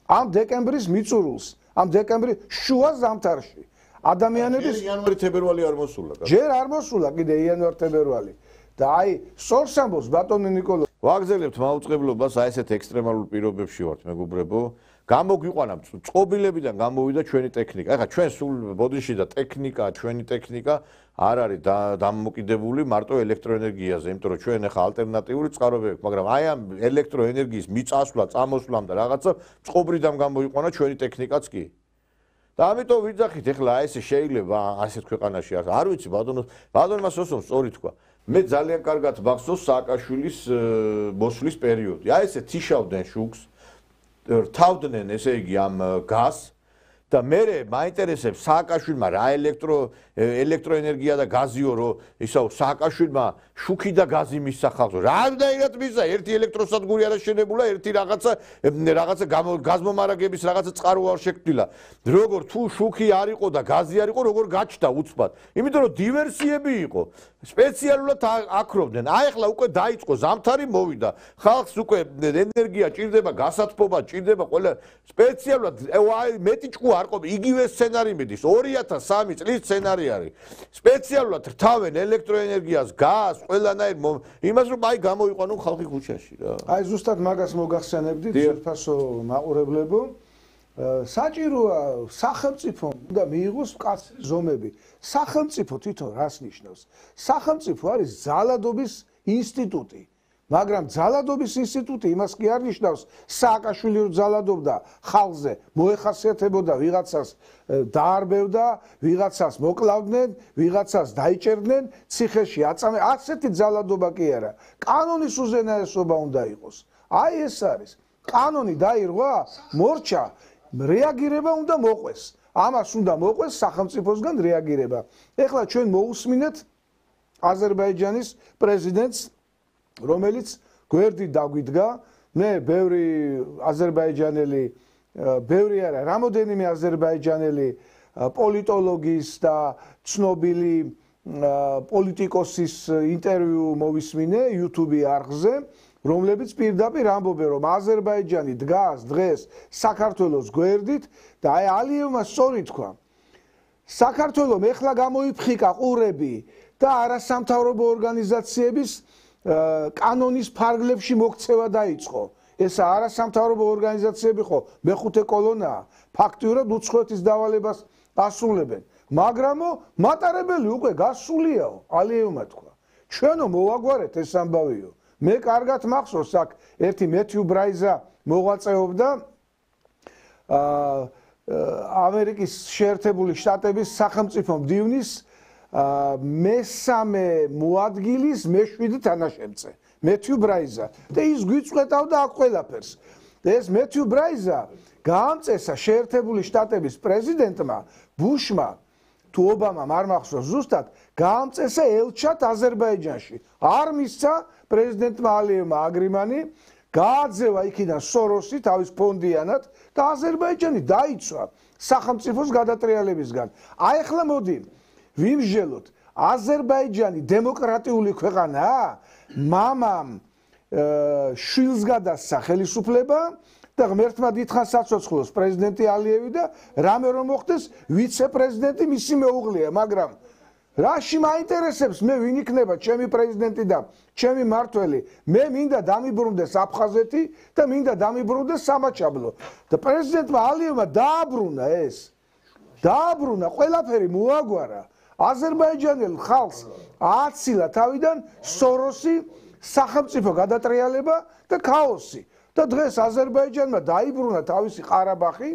ამ დეკემბრის მიწურულს, ამ დეკემბრის შუა ზამთარში. ადამიანების იანვარი-თებერვალი არ მოსულა. ჯერ არ მოსულა კიდე იანვარ-თებერვალი. და აი სწორს ამბობს ბატონი ნიკოლო. ვაგზელებთ მაუწყებლობას აი ესეთ ექსტრემალურ პირობებში ვართ მეგობრებო. გამოგვიყვანა წყობილებიდან გამოვიდა ჩვენი ტექნიკა. ეხლა ჩვენ სულ ბოდიში და ტექნიკა, ჩვენი ტექნიკა არ არის დამოკიდებული მარტო ელექტროენერგიაზე, იმიტომ რომ ჩვენ ეხლა ალტერნატიული წყაროები აქვს, მაგრამ აი ამ ელექტროენერგიის მიწასვლა, წამოსვლამ და რაღაცა წყობრიდან გამოიყვანა ჩვენი ტექნიკაც კი. და ამიტომ ვიძახით ეხლა აი ესე შეიძლება ასეთ ქვეყანაში არ ვიცი ბატონმა სოსომ სწორი თქვა. მე ძალიან კარგად მახსოვს სააკაშვილის მოსვლის პერიოდი. აი ესე თიშავდნენ შუქს, რთავდნენ ესე იგი ამ გაზს და მე მაინტერესებს სააკაშვილმა რა ელექტროენერგია და გაზიო რომ ისაო სააკაშვილმა შუქი და გაზი მისცა ხალხს. რამდენად მისცა? ერთი ელექტროსადგური არა შენებულა, ერთი რაღაცა გაზმომარაგების რაღაცა წყარო არ შექმნილა. როგორ თუ შუქი არ იყო და გაზი არ იყო, როგორ გაჩნდა უცბად. იმიტომ რომ დივერსიები იყო. სპეციალურად აქრობდნენ. აი ახლა უკვე დაიწყო ზამთარი მოვიდა. ხალხს უკვე ენერგია ჭირდება, გასათბობა ჭირდება, ყველა სპეციალურად აი მეტი ჭკუ არ ყოფილი. იგივე სცენარი მიდის. 2003 წლის სცენარი არის. სპეციალურად რთავენ ელექტროენერგიას, გაზს, ყველანაირ იმას რომ აი გამოიყვანონ ხალხი ქუჩაში რა. აი ზუსტად მაგას მოგახსენებდით ძვირფასო მაყურებლებო. საჭიროა სახელმწიფო უნდა მიიღოს მკაცრი ზომები. სახელმწიფო თვითონ რას ნიშნავს? სახელმწიფო არის ძალადობის ინსტიტუტი. მაგრამ ძალადობის ინსტიტუტი იმას კი არ ნიშნავს, სააკაშვილი რო ძალადობდა ხალხზე, მოეხასიათებოდა ვიღაცას დაარბევდა, ვიღაცას მოკლავდნენ, ვიღაცას დაიჭერდნენ, ციხეში აწამე, ასეთი ძალადობა კი არა. კანონის უზენაესობა უნდა იყოს. აი ეს არის. კანონი დაირღვა, მორჩა, რეაგირება უნდა მოყვეს. ამას უნდა მოყვეს სახელმწიფოსგან რეაგირება. ეხლა ჩვენ მოусმინეთ აზერბაიჯანის პრეზიდენტს, რომელიც გვერდით დაგვიდგა. მე ბევრი აზერბაიჯანელი, ბევრი არა, რამოდენიმე აზერბაიჯანელი პოლიტოლოგის და ცნობილი პოლიტიკოსის ინტერვიუ მოვისმინე YouTube არხზე, რომლებიც პირდაპირ ამბობენ, რომ აზერბაიჯანი დგას დღეს საქართველოს გვერდით და აი ალიევმა სწორი თქვა. საქართველომ ეხლა გამოიფხიკა ყურები და არასამთავრობო ორგანიზაციების კანონის ფარგლებში მოქცევა დაიწყო. ეს არასამთავრობო ორგანიზაციები ხო მეხუთე კოლონაა, ფაქტიურად უცხოეთის დავალებას ასრულებენ. მაგრამო მატარებელი უკვე გასულიაო, ალიევმა თქვა. ჩვენო მოვაგვარეთ ეს ამბავიო. მე კარგად მახსოვს აქ ერთი მეთიუ ბრაიზა მოღვაწეობდა ამერიკის შეერთებული შტატების სახელმწიფო მდივნის მესამე მოადგილის მეშვიდე თანაშემწე მეთიუ ბრაიზა და ის გვიწყვეტავდა აქ ყველაფერს. ეს მეთიუ ბრაიზა გაამწესა შეერთებული შტატების პრეზიდენტმა ბუშმა თუ ობამამ არ მახსოვს ზუსტად გაამწესა ელჩად აზერბაიჯანში. არ მისცა პრეზიდენტმა ალიევმა აგრიმანი გააძევა იქიდან სოროსი თავის ფონდიანად და აზერბაიჯანი დაიცვა სახელმწიფოს გადატრიალებისგან. აი ახლა მოდი ვიმსჯელოთ, აზერბაიჯანი დემოკრატიული ქვეყანაა? მამამ შვილს გადასცა ხელისუფლება და ღმერთმა დიდხანს საცოცხლოს პრეზიდენტი ალიევი და რამე რომ მოხდეს ვიცე-პრეზიდენტი მისი მეუღლეა, მაგრამ რაში მაინტერესებს მე ვინ იქნება ჩემი პრეზიდენტი და ჩემი მმართველი? მე მინდა დამიბრუნდეს აფხაზეთი და მინდა დამიბრუნდეს სამაჩაბლო. და პრეზიდენტმა ალიევმა დააბრუნა ეს. დააბრუნა, ყველაფერი მოაგვარა. აზერბაიჯანელ ხალხს ააცილა თავიდან სოროსი, სახელმწიფო გადატრიალება და ქაოსი. და დღეს აზერბაიჯანმა დაიბრუნა თავისი ყარაბაღი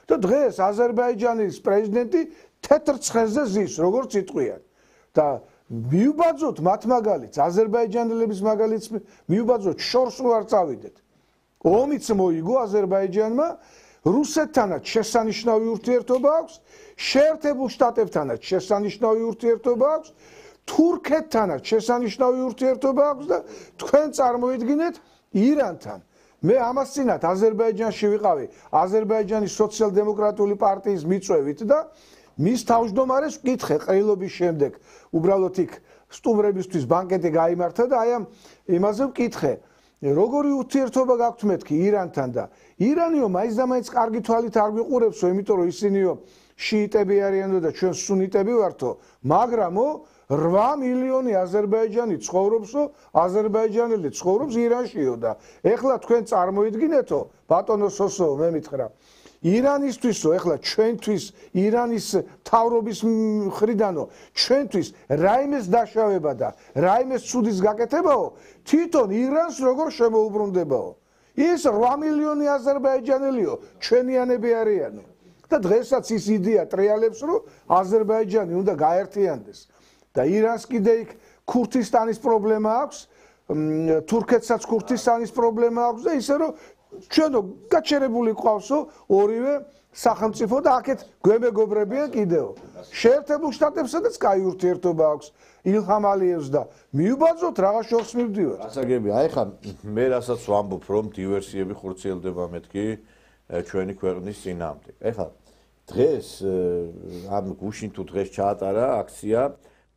და დღეს აზერბაიჯანის პრეზიდენტი თეთრ ცხენზე ზის, როგორც იტყვიან. და მიუბაძოთ მათ მაგალითს, აზერბაიჯანელების მაგალითს მიუბაძოთ, შორს რო არ წავიდეთ. ომიც მოიგო აზერბაიჯანმა, რუსეთთანაც შესანიშნავი ურთიერთობა აქვს, შეერთებულ შტატებთანაც შესანიშნავი ურთიერთობა აქვს, თურქეთთანაც შესანიშნავი ურთიერთობა აქვს და თქვენ წარმოიდგინეთ ირანთან. მე ამას წინათ აზერბაიჯანში ვიყავი, აზერბაიჯანის სოციალ-დემოკრატიული პარტიის მიწვევით და მის თავმჯდომარეს ვკითხე ყრილობის შემდეგ, უბრალოდ იქ სტუმრებისთვის ბანკეტი გაიმართა და აი ამ იმაზე ვკითხე, როგორი ურთიერთობა გაქვთ მეთქი ირანთან და ირანიო მაინც და მაინც კარგი თვალით არ გვიყურებსო, იმიტომ რომ ისინიო შიიტები არიანო და ჩვენ სუნიტები ვართო, მაგრამო 8 მილიონი აზერბაიჯანი ცხოვრობსო, აზერბაიჯანელი ცხოვრობს ირანშიო და ეხლა თქვენ წარმოიდგინეთო, ბატონო სოსო, მე მითხრა, ირანისთვისო, ეხლა ჩვენთვის ირანის მთავრობის მხრიდანო, ჩვენთვის რაიმეს დაშავება და რაიმეს ცუდის გაკეთებაო, თვითონ ირანს როგორ შემოუბრუნდებაო. ის 8 მილიონი აზერბაიჯანელიო, ჩვენიანები არიანო. და დღესაც ის იდეა ტრიალებს, რომ აზერბაიჯანი უნდა გაერთიანდეს. და ირანს კიდე იქ ქურთისტანის პრობლემა აქვს, თურქეთსაც ქურთისტანის პრობლემა აქვს და ისე რომ ჩვენო გაჩერებული ყავსო ორივე სახელმწიფო და აქეთ გვემეგობრებიან კიდეო. შეერთებულ შტატებსაც კაი ურთიერთობა აქვს ილჰამ ალიევს და მიუბაძოთ რა შორს მივდივართ. გასაგები, აი ხა მე რასაც ვამბობ, რომ დივერსიები ხორციელდება მეთქი ჩვენი ქვეყნის წინააღმდეგ. ეხლა დღეს ამ გუშინ თუ დღეს ჩაატარა აქცია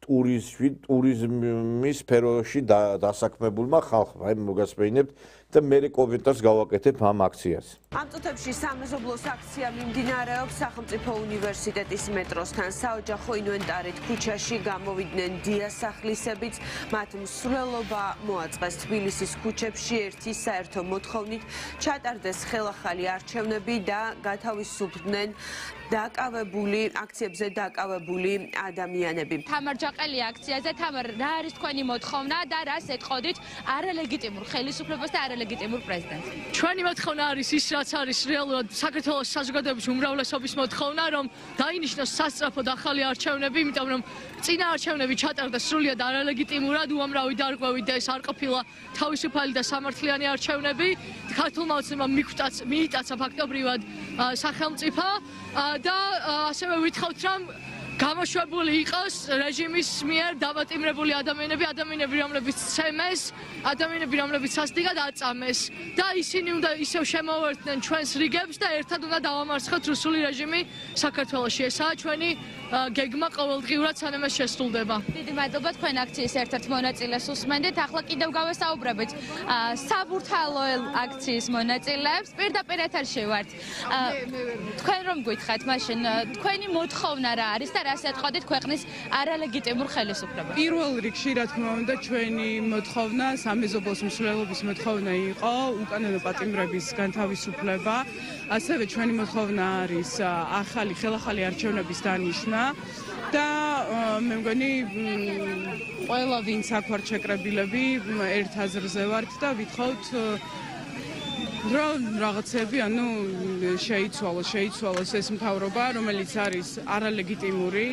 ტურიზმის სფეროში დასაქმებულმა ხალხმა. აი მოგასმენებთ და მე კომენტარს გავაკეთებ ამ აქციას. ამ წუთებში სამეზობლოს აქცია მიმდინარეობს სახელმწიფო უნივერსიტეტის მეტროსთან. საოჯახო ინვენტარით ქუჩაში გამოვიდნენ დიასახლისებიც, მათ მსვლელობა მოაწყეს თბილისის ქუჩებში ერთი საერთო მოთხოვნით ჩატარდეს ხელახალი არჩევნები და გათავისუფლდნენ აქციებზე დაკავებული ადამიანები. თამარ ჯაყელი აქციაზე, თამარ, რა არის თქვენი მოთხოვნა და რას ეტყოდით არალეგიტიმურ ხელისუფლებას და არალეგიტიმურ პრეზიდენტს? ჩვენი მოთხოვნა არის ის, რაც არის რეალურად საქართველოს საზოგადოების უმრავლესობის მოთხოვნა, რომ დაინიშნოს სასწრაფოდ ახალი არჩევნები, იმიტომ რომ წინა არჩევნები ჩატარდა სრულიად არალეგიტიმურად, უამრავი დარღვევით და ეს არ ყოფილა თავისუფალი და სამართლიანი არჩევნები. ქართულმა ოცნებამ მიიტაცა ფაქტობრივად სახელმწიფო და ასევე ვითხოვთ, რომ გამოშვებული იყოს რეჟიმის მიერ დაპატიმრებული ადამიანები, რომლებიც ცემეს, ადამიანები, რომლებიც სასტიკად აწამეს და ისინი უნდა ისევ შემოვერთდნენ ჩვენს რიგებს და ერთად უნდა დავამარცხოთ რუსული რეჟიმი საქართველოში. ესაა ჩვენი გეგმა ყოველდღიურად, სანამ ეს შესრულდება. დიდი მადლობა თქვენ აქციის ერთ-ერთ მონაწილეს უსმენდით. ახლა კიდევ გავესაუბრებით საბურთალოელ აქციის მონაწილეებს. პირდაპირ ეთერში ვართ. თქვენ რომ გითხრათ, მაშინ თქვენი მოთხოვნა რა არის და არ ასეთყოდით ქვეყნის არალეგიტიმურ ხელისუფლებას. პირველ რიგში, რა თქმა უნდა, ჩვენი მოთხოვნა, სამეზობლოს მსვლელობის მოთხოვნა იყო უკანონო პატიმრების განთავისუფლება. ასევე ჩვენი მოთხოვნა არის ახალი ხელახალი არჩევნების დანიშვნა და მე მგონი ყველა ვინც აქ ვართ შეკრებილები ერთ აზრზე ვართ და ვითხოვთ რომ რაღაცები შეიცვალოს ეს მთავრობა, რომელიც არის არალეგიტიმური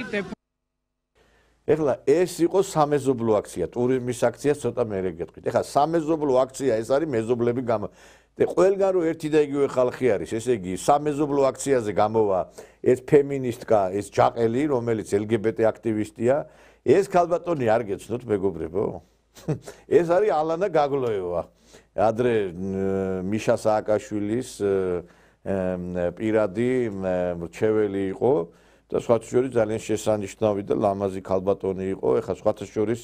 ეხლა ეს იყო სამეზობლო აქცია, ტურიზმის აქცია ცოტა მერე გეტყვით. ეხლა სამეზობლო აქცია ეს არის მეზობლები გამო ყველგან რო ერთი და იგივე ხალხი არის, ესე იგი სამეზობლო აქციაზე გამოვა ეს ფემინისტკა, ეს ჯაყელი, რომელიც LGBT აქტივისტია, ეს ქალბატონი არ გეცნოთ მეგობრებო? ეს არის ალანა გაგლოევა. ადრე მიშა სააკაშვილის პირადი მრჩეველი იყო და სხვათა შორის ძალიან შესანიშნავი და ლამაზი ქალბატონი იყო. ეხლა სხვათა შორის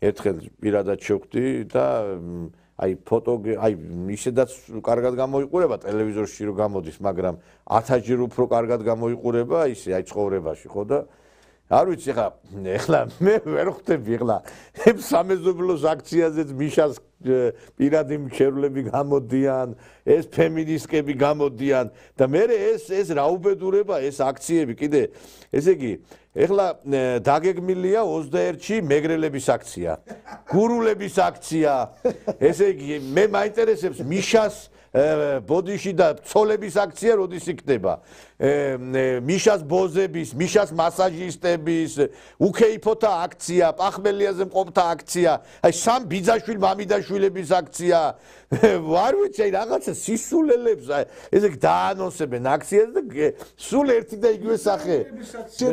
ერთხელ პირადად შევხვდი და აი ისედაც კარგად გამოიყურება ტელევიზორში რო გამოდის, მაგრამ 1000-ჯერ უფრო კარგად გამოიყურება ისე აი ცხოვრებაში, ხო და არ ვიცი ეხლა მე ვერ ხვდები ეხლა სამეზობლოს აქციაზეც მიშას პირადი მრჩევლები გამოდიან, ეს ფემინისტკები გამოდიან და მე ეს რა უბედურება ეს აქციები კიდე ესე იგი ეხლა დაგეგმილია 21-ში მეგრელების აქცია, გურულების აქცია, ესე იგი მე მაინტერესებს მიშას ბოდიში და ცოლების აქცია როდის იქნება? მიშას ბოზების, მიშას მასაჟისტების, უქეიფოთა აქცია, პახმელიაზე მყოფთა აქცია, აი სამ ბიძაშვილ მამიდაშვილების აქცია. არ ვიცი, აი რაღაცა სისულელებს, ესე იგი დაანონსებენ აქციას და სულ ერთი და იგივე სახე.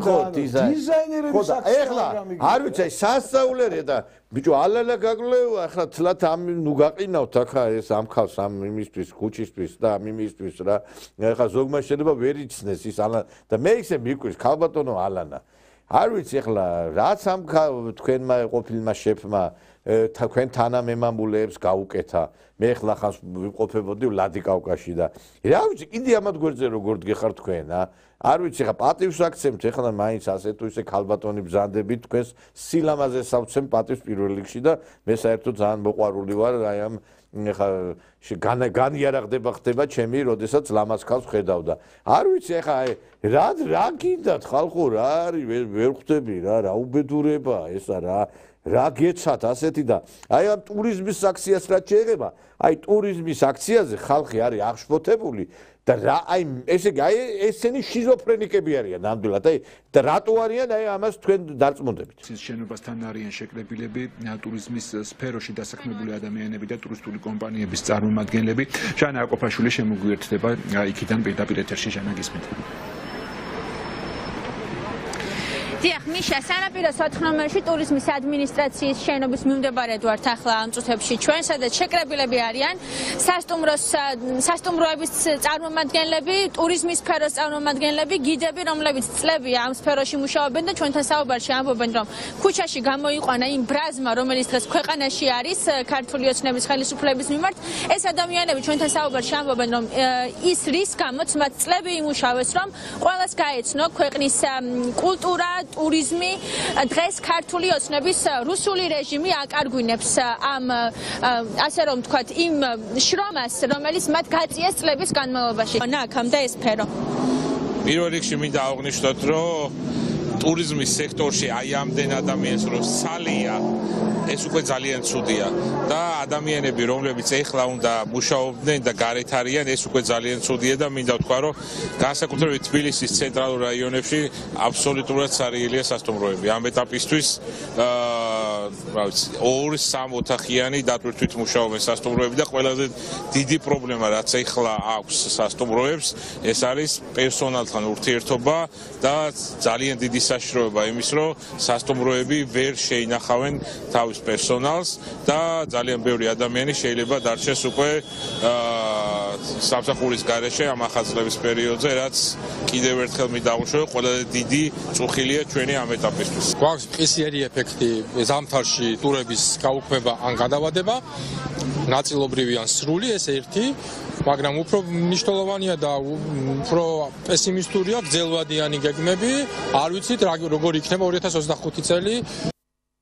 ხო, დიზაინერების აქცია. ეხლა არ ვიცი, აი სასწაულერია და ბიჭო ალალა გაგლევა, ახლა თლათ ნუ გაყინავთ ახლა ეს ამ ხალხს ამ იმისთვის, ქუჩისთვის და ამ იმისთვის რა. ახლა ზოგმა შეიძლება ვერ იცნეს ის ალანა და მე ისე მიკვირს ქალბატონო ალანა. არ ვიცი ახლა რაც ამ თქვენმა ყოფილმა შეფმა თქვენ თანამემამულეებს გაუკეთა. მე ახლა ხანს ვიმყოფებოდი ვლადიკავკაში და რა ვიცი, კიდე ამათ გვერდზე როგორ დგეხარ თქვენ, არ ვიცი, ხა პატივს აქცემთ, ეხლა მაინც ასე თუ ისე ქალბატონი ბზანდებით თქვენს სილამაზეს ავცემ პატივს პირველ რიგში და მე საერთოდ ძალიან მოყვარული ვარ აი ამ ეხლა განიარაღდება ხდება ჩემი, როდესაც ლამაზ ქალს ხედავ და არ ვიცი, ეხლა რა გინდათ ხალხო, რა არის, ვერ ხვდები რა უბედურება ესა რა გეცათ ასეთი და აი ამ ტურიზმის აქციას რაც შეეხება, აი ტურიზმის აქციაზე ხალხი არის აღშფოთებული და რა აი ესე იგი აი ესენი შიზოფრენიკები არიან ნამდვილად აი და რატო არიან აი ამას თქვენ დარწმუნდებით. ის შენობასთან არიან შეკრებილები ტურიზმის სფეროში დასაქმებული ადამიანები და ტურისტული კომპანიების წარმომადგენლები. ჟანა აკოფაშვილი შემოგვიერთდება იქიდან პირდაპირ ეთერში ჟანა გისმენთ. დიახ, მიშა, სანაპირო 4 ნომერში ტურიზმის ადმინისტრაციის შენობის მიმდებარედ ვართ ახლა ამ წუთებში ჩვენ, სადაც შეკრებილები არიან სასტუმროების წარმომადგენლები, ტურიზმის სფეროს წარმომადგენლები, გიდები, რომლებიც წლებია ამ სფეროში მუშაობენ და ჩვენთან საუბარში ამბობენ, რომ ქუჩაში გამოიყვანა იმ ბრაზმა, რომელიც დღეს ქვეყანაში არის ქართული ოცნების ხელისუფლების მიმართ. ეს ადამიანები ჩვენთან საუბარში ამბობენ, რომ ის რის გამოც მათ წლები იმუშავეს, რომ ყველას გაეცნო ქვეყნის კულტურა, ტურიზმი, დღეს ქართული ოცნების რუსული რეჟიმი აკარგვინებს ამ ასე რომ ვთქვათ იმ შრომას, რომელიც მათ გაწიეს წლების განმავლობაში. აქამდე ეს სფერო. პირველ რიგში მინდა აღვნიშნოთ, რომ ტურიზმის სექტორში აი ამდენ ადამიანს რომ სალია ეს უკვე ძალიან ცუდია და ადამიანები რომლებიც ეხლა უნდა მუშაობდნენ და გარეთ არიან ეს უკვე ძალიან ცუდია და მინდა ვთქვა რომ განსაკუთრებით თბილისის ცენტრალურ რაიონებში აბსოლუტურად სარიელია სასტუმროები ამ ეტაპისთვის რა ვიცი 2-3 ოთახიანი დატვირთვით მუშაობენ სასტუმროები და ყველაზე დიდი პრობლემა რაც ეხლა აქვს სასტუმროებს ეს არის პერსონალთან ურთიერთობა და ძალიან დიდი საშიშროება იმის რომ სასტუმროები ვერ შეინახავენ თავის პერსონალს და ძალიან ბევრი ადამიანი შეიძლება დარჩეს უკვე სამსახურის გარეშე ამ ახალწლების პერიოდზე, რაც კიდევ ერთხელ მიდაუშვებ, ყველაზე დიდი წუხილია ჩვენი ამ ეტაპისთვის. გვაქვს მყისიერი ეფექტი ზამთარში ტურების გაუქმება ან გადავადება, ნაწილობრივი ან სრული, ეს ერთი. მაგრამ უფრო მნიშვნელოვანია და უფრო პესიმისტურია გრძელვადიანი გეგმები. არ ვიცით როგორ იქნება 2025 წელი.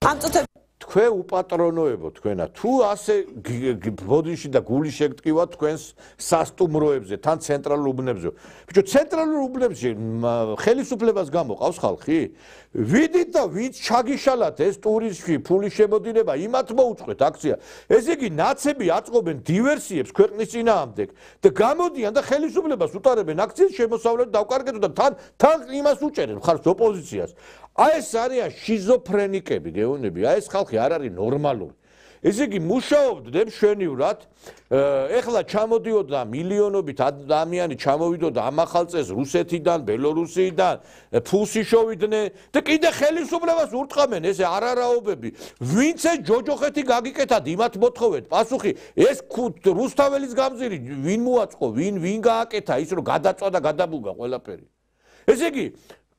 ამ წუთებში თქვენ უპატრონოებო თქვენა თუ ასე ბოდიში და გული შეგტკივა თქვენს სასტუმროებზე თან ცენტრალურ უბნებზე ბიჭო ცენტრალურ უბნებში ხელისუფლებას გამოყავს ხალხი ვიდით და ვინც ჩაგიშალათ ეს ტურისტი ფული შემოდინება იმათ მოუწყვეთ აქცია ესე იგი ნაცები აწყობენ დივერსიებს ქვეყნის წინააღმდეგ და გამოდიან და ხელისუფლებას უტარებენ აქციის შემოსავლად დავკარგეთ და თან იმას უჭერენ მხარს ოპოზიციას აი ეს არიან შიზოფრენიკები გეუბნები აი ეს ხალხი არ არის ნორმალური ესე იგი მუშაობდნენ მშვენივრად ეხლა ჩამოდიოდა მილიონობით ადამიანი ჩამოვიდოდა ამ ახალ წელს რუსეთიდან ბელორუსიიდან ფულს იშოვიდნენ და კიდე ხელისუფლებას ურტყამენ ესე არარაობები ვინც ეს ჯოჯოხეთი გაგიკეთათ იმათ მოთხოვეთ პასუხი ეს რუსთაველის გამზირი ვინ მოაწყო ვინ გააკეთა ის რომ გადაწვა და გადაბუგა ყველაფერი ესე იგი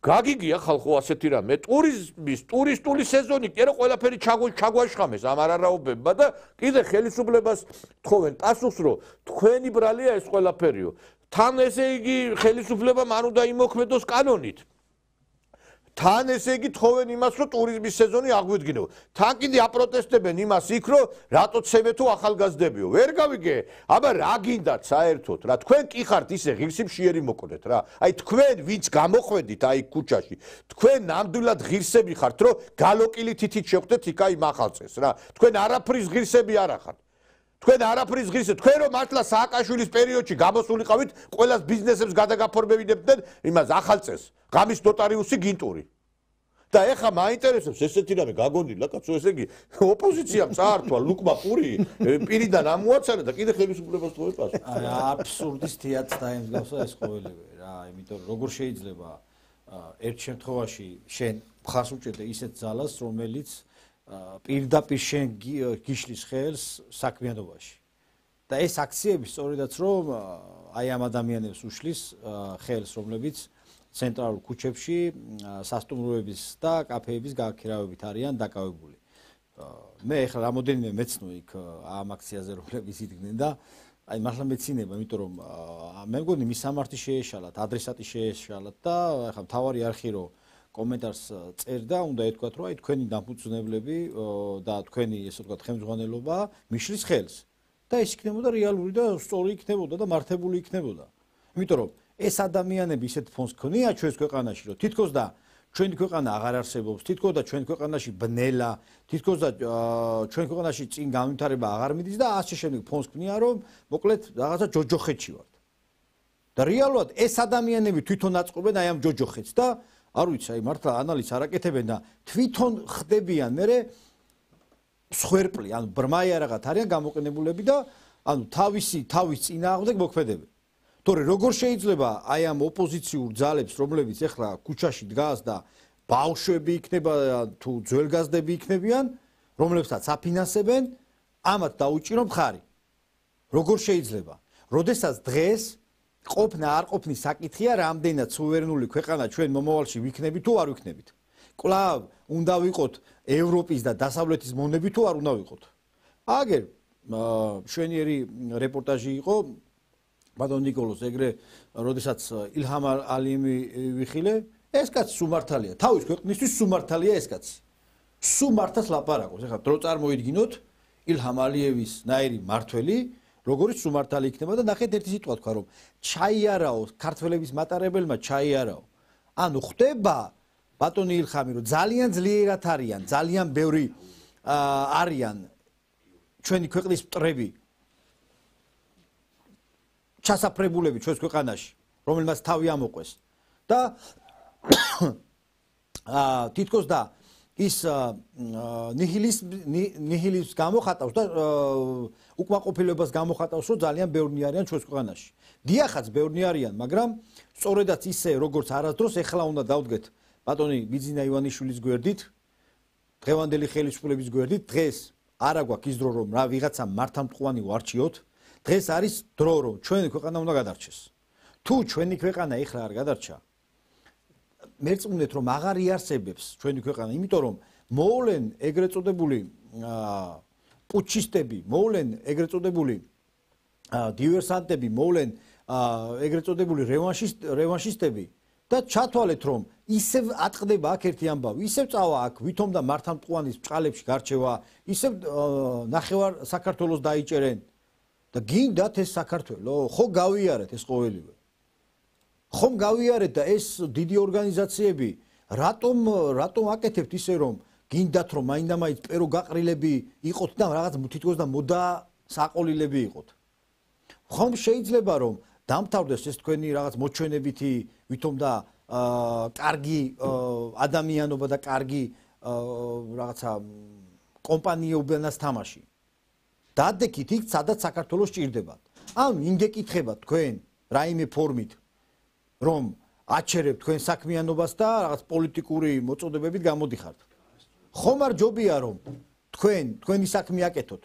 გაგიგია ხალხო ასეთი რამე ტურიზმის ტურისტული სეზონი კი არა ყველაფერი ჩაგვაშხამეს ამ არარაობებმა და კიდე ხელისუფლებას თხოვენ პასუხს რომ თქვენი ბრალია ეს ყველაფერიო თან ესე იგი ხელისუფლებამ არ უნდა იმოქმედოს კანონით თან ესე იგი თხოვენ იმას რომ ტურიზმის სეზონი აღვიდგინო თან კიდე აპროტესტებენ იმას იქ რომ რატო ცემე თუ ახალგაზრდებიო ვერ გავიგე აბა რა გინდათ საერთოდ რა თქვენ კი ხართ ისე ღირსი მშიერი მოკოდეთ რა აი თქვენ ვინც გამოხვედით აი ქუჩაში თქვენ ნამდვილად ღირსები ხართ რომ გალოკილი თითით შევხვდეთ იქ აი მახალწეს რა თქვენ არაფრის ღირსები არ ახართ თქვენ არაფრის ღირსები თქვენ რომ მართლა სააკაშვილის პერიოდში გამოსულიყავით ყველას ბიზნესებს გადაგაფორმებინებდნენ იმას ახალწეს ღამის ნოტარიუსი გინტური და ეხა მაინტერესებს ესეთი რამე გაგონილა კაცო ესე იგი ოპოზიციამ წაართვა ლუკმა პური პირიდან ამოაცანა და კიდე ხელისუფლებას თხოვებას აი აბსურდის თეატრს დაემსგავსა ეს ყოველივე რა იმიტომ რომ როგორ შეიძლება ერთ შემთხვევაში შენ მხარს უჭერდე ისეთ ძალას რომელიც პირდაპირ შენ გიშლის ხელს საქმიანობაში და ეს აქციები სწორედაც რომ აი ამ ადამიანებს უშლის ხელს რომლებიც ცენტრალურ ქუჩებში სასტუმროების და კაფეების გაქირავებით არიან დაკავებული. მე ახლა რამოდენიმე მეცნო იქ ამ აქციაზე რომლებიც იდგნენ და აი მართლა მეცინება, იმიტომ რომ მე მგონი მის სამართი შეეშალათ, ადრესატი შეეშალათ და ახლა მთავარი არხი რო კომენტარს წერდა, უნდა ეთქვათ, რომ აი თქვენი დამფუძნებლები და თქვენი ესე ვთქვათ ხელმძღვანელობა მიშლის ხელს და ეს იქნებოდა რეალური და სწორი იქნებოდა და მართებული იქნებოდა. იმიტომ რომ ეს ადამიანები ისეთ ფონს ქონია ჩვენს ქვეყანაში, რომ თითქოს და ჩვენი ქვეყანა აღარ არსებობს, თითქოს და ჩვენ ქვეყანაში ბნელა, თითქოს და ჩვენ ქვეყანაში წინ განვითარება აღარ მიდის და ასე შემდეგ ფონს ქონია, რომ მოკლედ რაღაცა ჯოჯოხეთში ვართ. და რეალურად ეს ადამიანები თვითონ აწყობენ აი ამ ჯოჯოხეთს და არ ვიცი, აი მართლა ანალიზს არ აკეთებენ და თვითონ ხდებიან მერე მსხვერპლი, ანუ ბრმაიარაღად არიან გამოყენებულები და ანუ თავის წინააღმდეგ მოქმედებენ. თორე როგორ შეიძლება აი ამ ოპოზიციურ ძალებს, რომლებიც ახლა ქუჩაში დგას და ბავშვები იქნება თუ ძველგაზრდები იქნებიან, რომლებსაც აფინანსებენ, ამათ დაუჭირო მხარი. როგორ შეიძლება? როდესაც დღეს ყოფნა არ ყოფნის საკითხია, რამდენად სუვერენული ქვეყანა ჩვენ მომავალში ვიქნებით თუ არ ვიქნებით. კვლავ უნდა ვიყოთ ევროპის და დასავლეთის მონები თუ არ უნდა ვიყოთ. აგერ მშვენიერი რეპორტაჟი იყო ბატონ ნიკოლოს ეგრე როდესაც ილჰამ ალიევი ვიხილე ეს კაცი სუმართალია თავის ქვეყნისთვის სუმართალია ეს კაცი სუმართას ლაპარაკობს ეხლა დრო წარმოიდგინოთ ილჰამ ალიევის ნაირი მართველი როგორი სუმართალი იქნება და ნახეთ ერთი სიტყვა თქვა რომ ჩაიარაო ქართველების მატარებელმა ჩაიარაო ანუ ხდება ბატონი ილჰამი რომ ძალიან ძლიერად არიან ძალიან ბევრი არიან ჩვენი ქვეყნის მტრები ჩასაფრებულები ჩვენს ქვეყანაში, რომელმაც თავი ამოყვეს და თითქოს და ის ნიჰილიზმს გამოხატავს და უკმაყოფილებას გამოხატავს, რომ ძალიან ბევრი არიან ჩვენს ქვეყანაში. დიახაც ბევრი არიან, მაგრამ სწორედაც ისე როგორც არასდროს ეხლა უნდა დავდგეთ ბატონი ბიძინა ივანიშვილის გვერდით, დღევანდელი ხელისუფლების გვერდით, დღეს არა გვაქვს ის დრო რომ რა ვიღაცა მართლმტყუანი ვარჩიოთ. დღეს არის დრო რომ ჩვენი ქვეყანა უნდა გადარჩეს. თუ ჩვენი ქვეყანა ეხლა არ გადარჩა, მერწმუნეთ რომ აღარ იარსებებს ჩვენი ქვეყანა, იმიტომ რომ მოვლენ ეგრეთ წოდებული პუჩისტები, მოვლენ ეგრეთ წოდებული დივერსანტები მოვლენ ეგრეთ წოდებული რევანშისტები და ჩათვალეთ რომ ისევ ატყდება აქ ერთი ამბავი, ისევ წავა აქ ვითომ და მართლმწყურის ბჭყალებში გარჩევა, ისევ ნახევარ საქართველოს დაიჭერენ და გინდათ ეს საქართველო, ხო გავიარეთ ეს ყოველივე. ხომ გავიარეთ და ეს დიდი ორგანიზაციები რატომ აკეთებთ ისე რომ გინდათ რომ მაინდა-მაინც პერო გაყრილები იყოთ და რაღაც თითქოს და მოდა საყოლილები იყოთ. ხომ შეიძლება რომ დამთავრდეს ეს თქვენი რაღაც მოჩვენებითი ვითომ და კარგი ადამიანობა და კარგი რაღაცა კომპანიობენას თამაში. დადექით იქ სადაც საქართველოს ჭირდებათ. ან იმგეკითხებათ თქვენ რაიმე ფორმით რომ აჩერებთ თქვენ საქმიანობას და რაღაც პოლიტიკური მოწოდებებით გამოდიხართ. ხომ არ ჯობია რომ თქვენი საქმე აკეთოთ.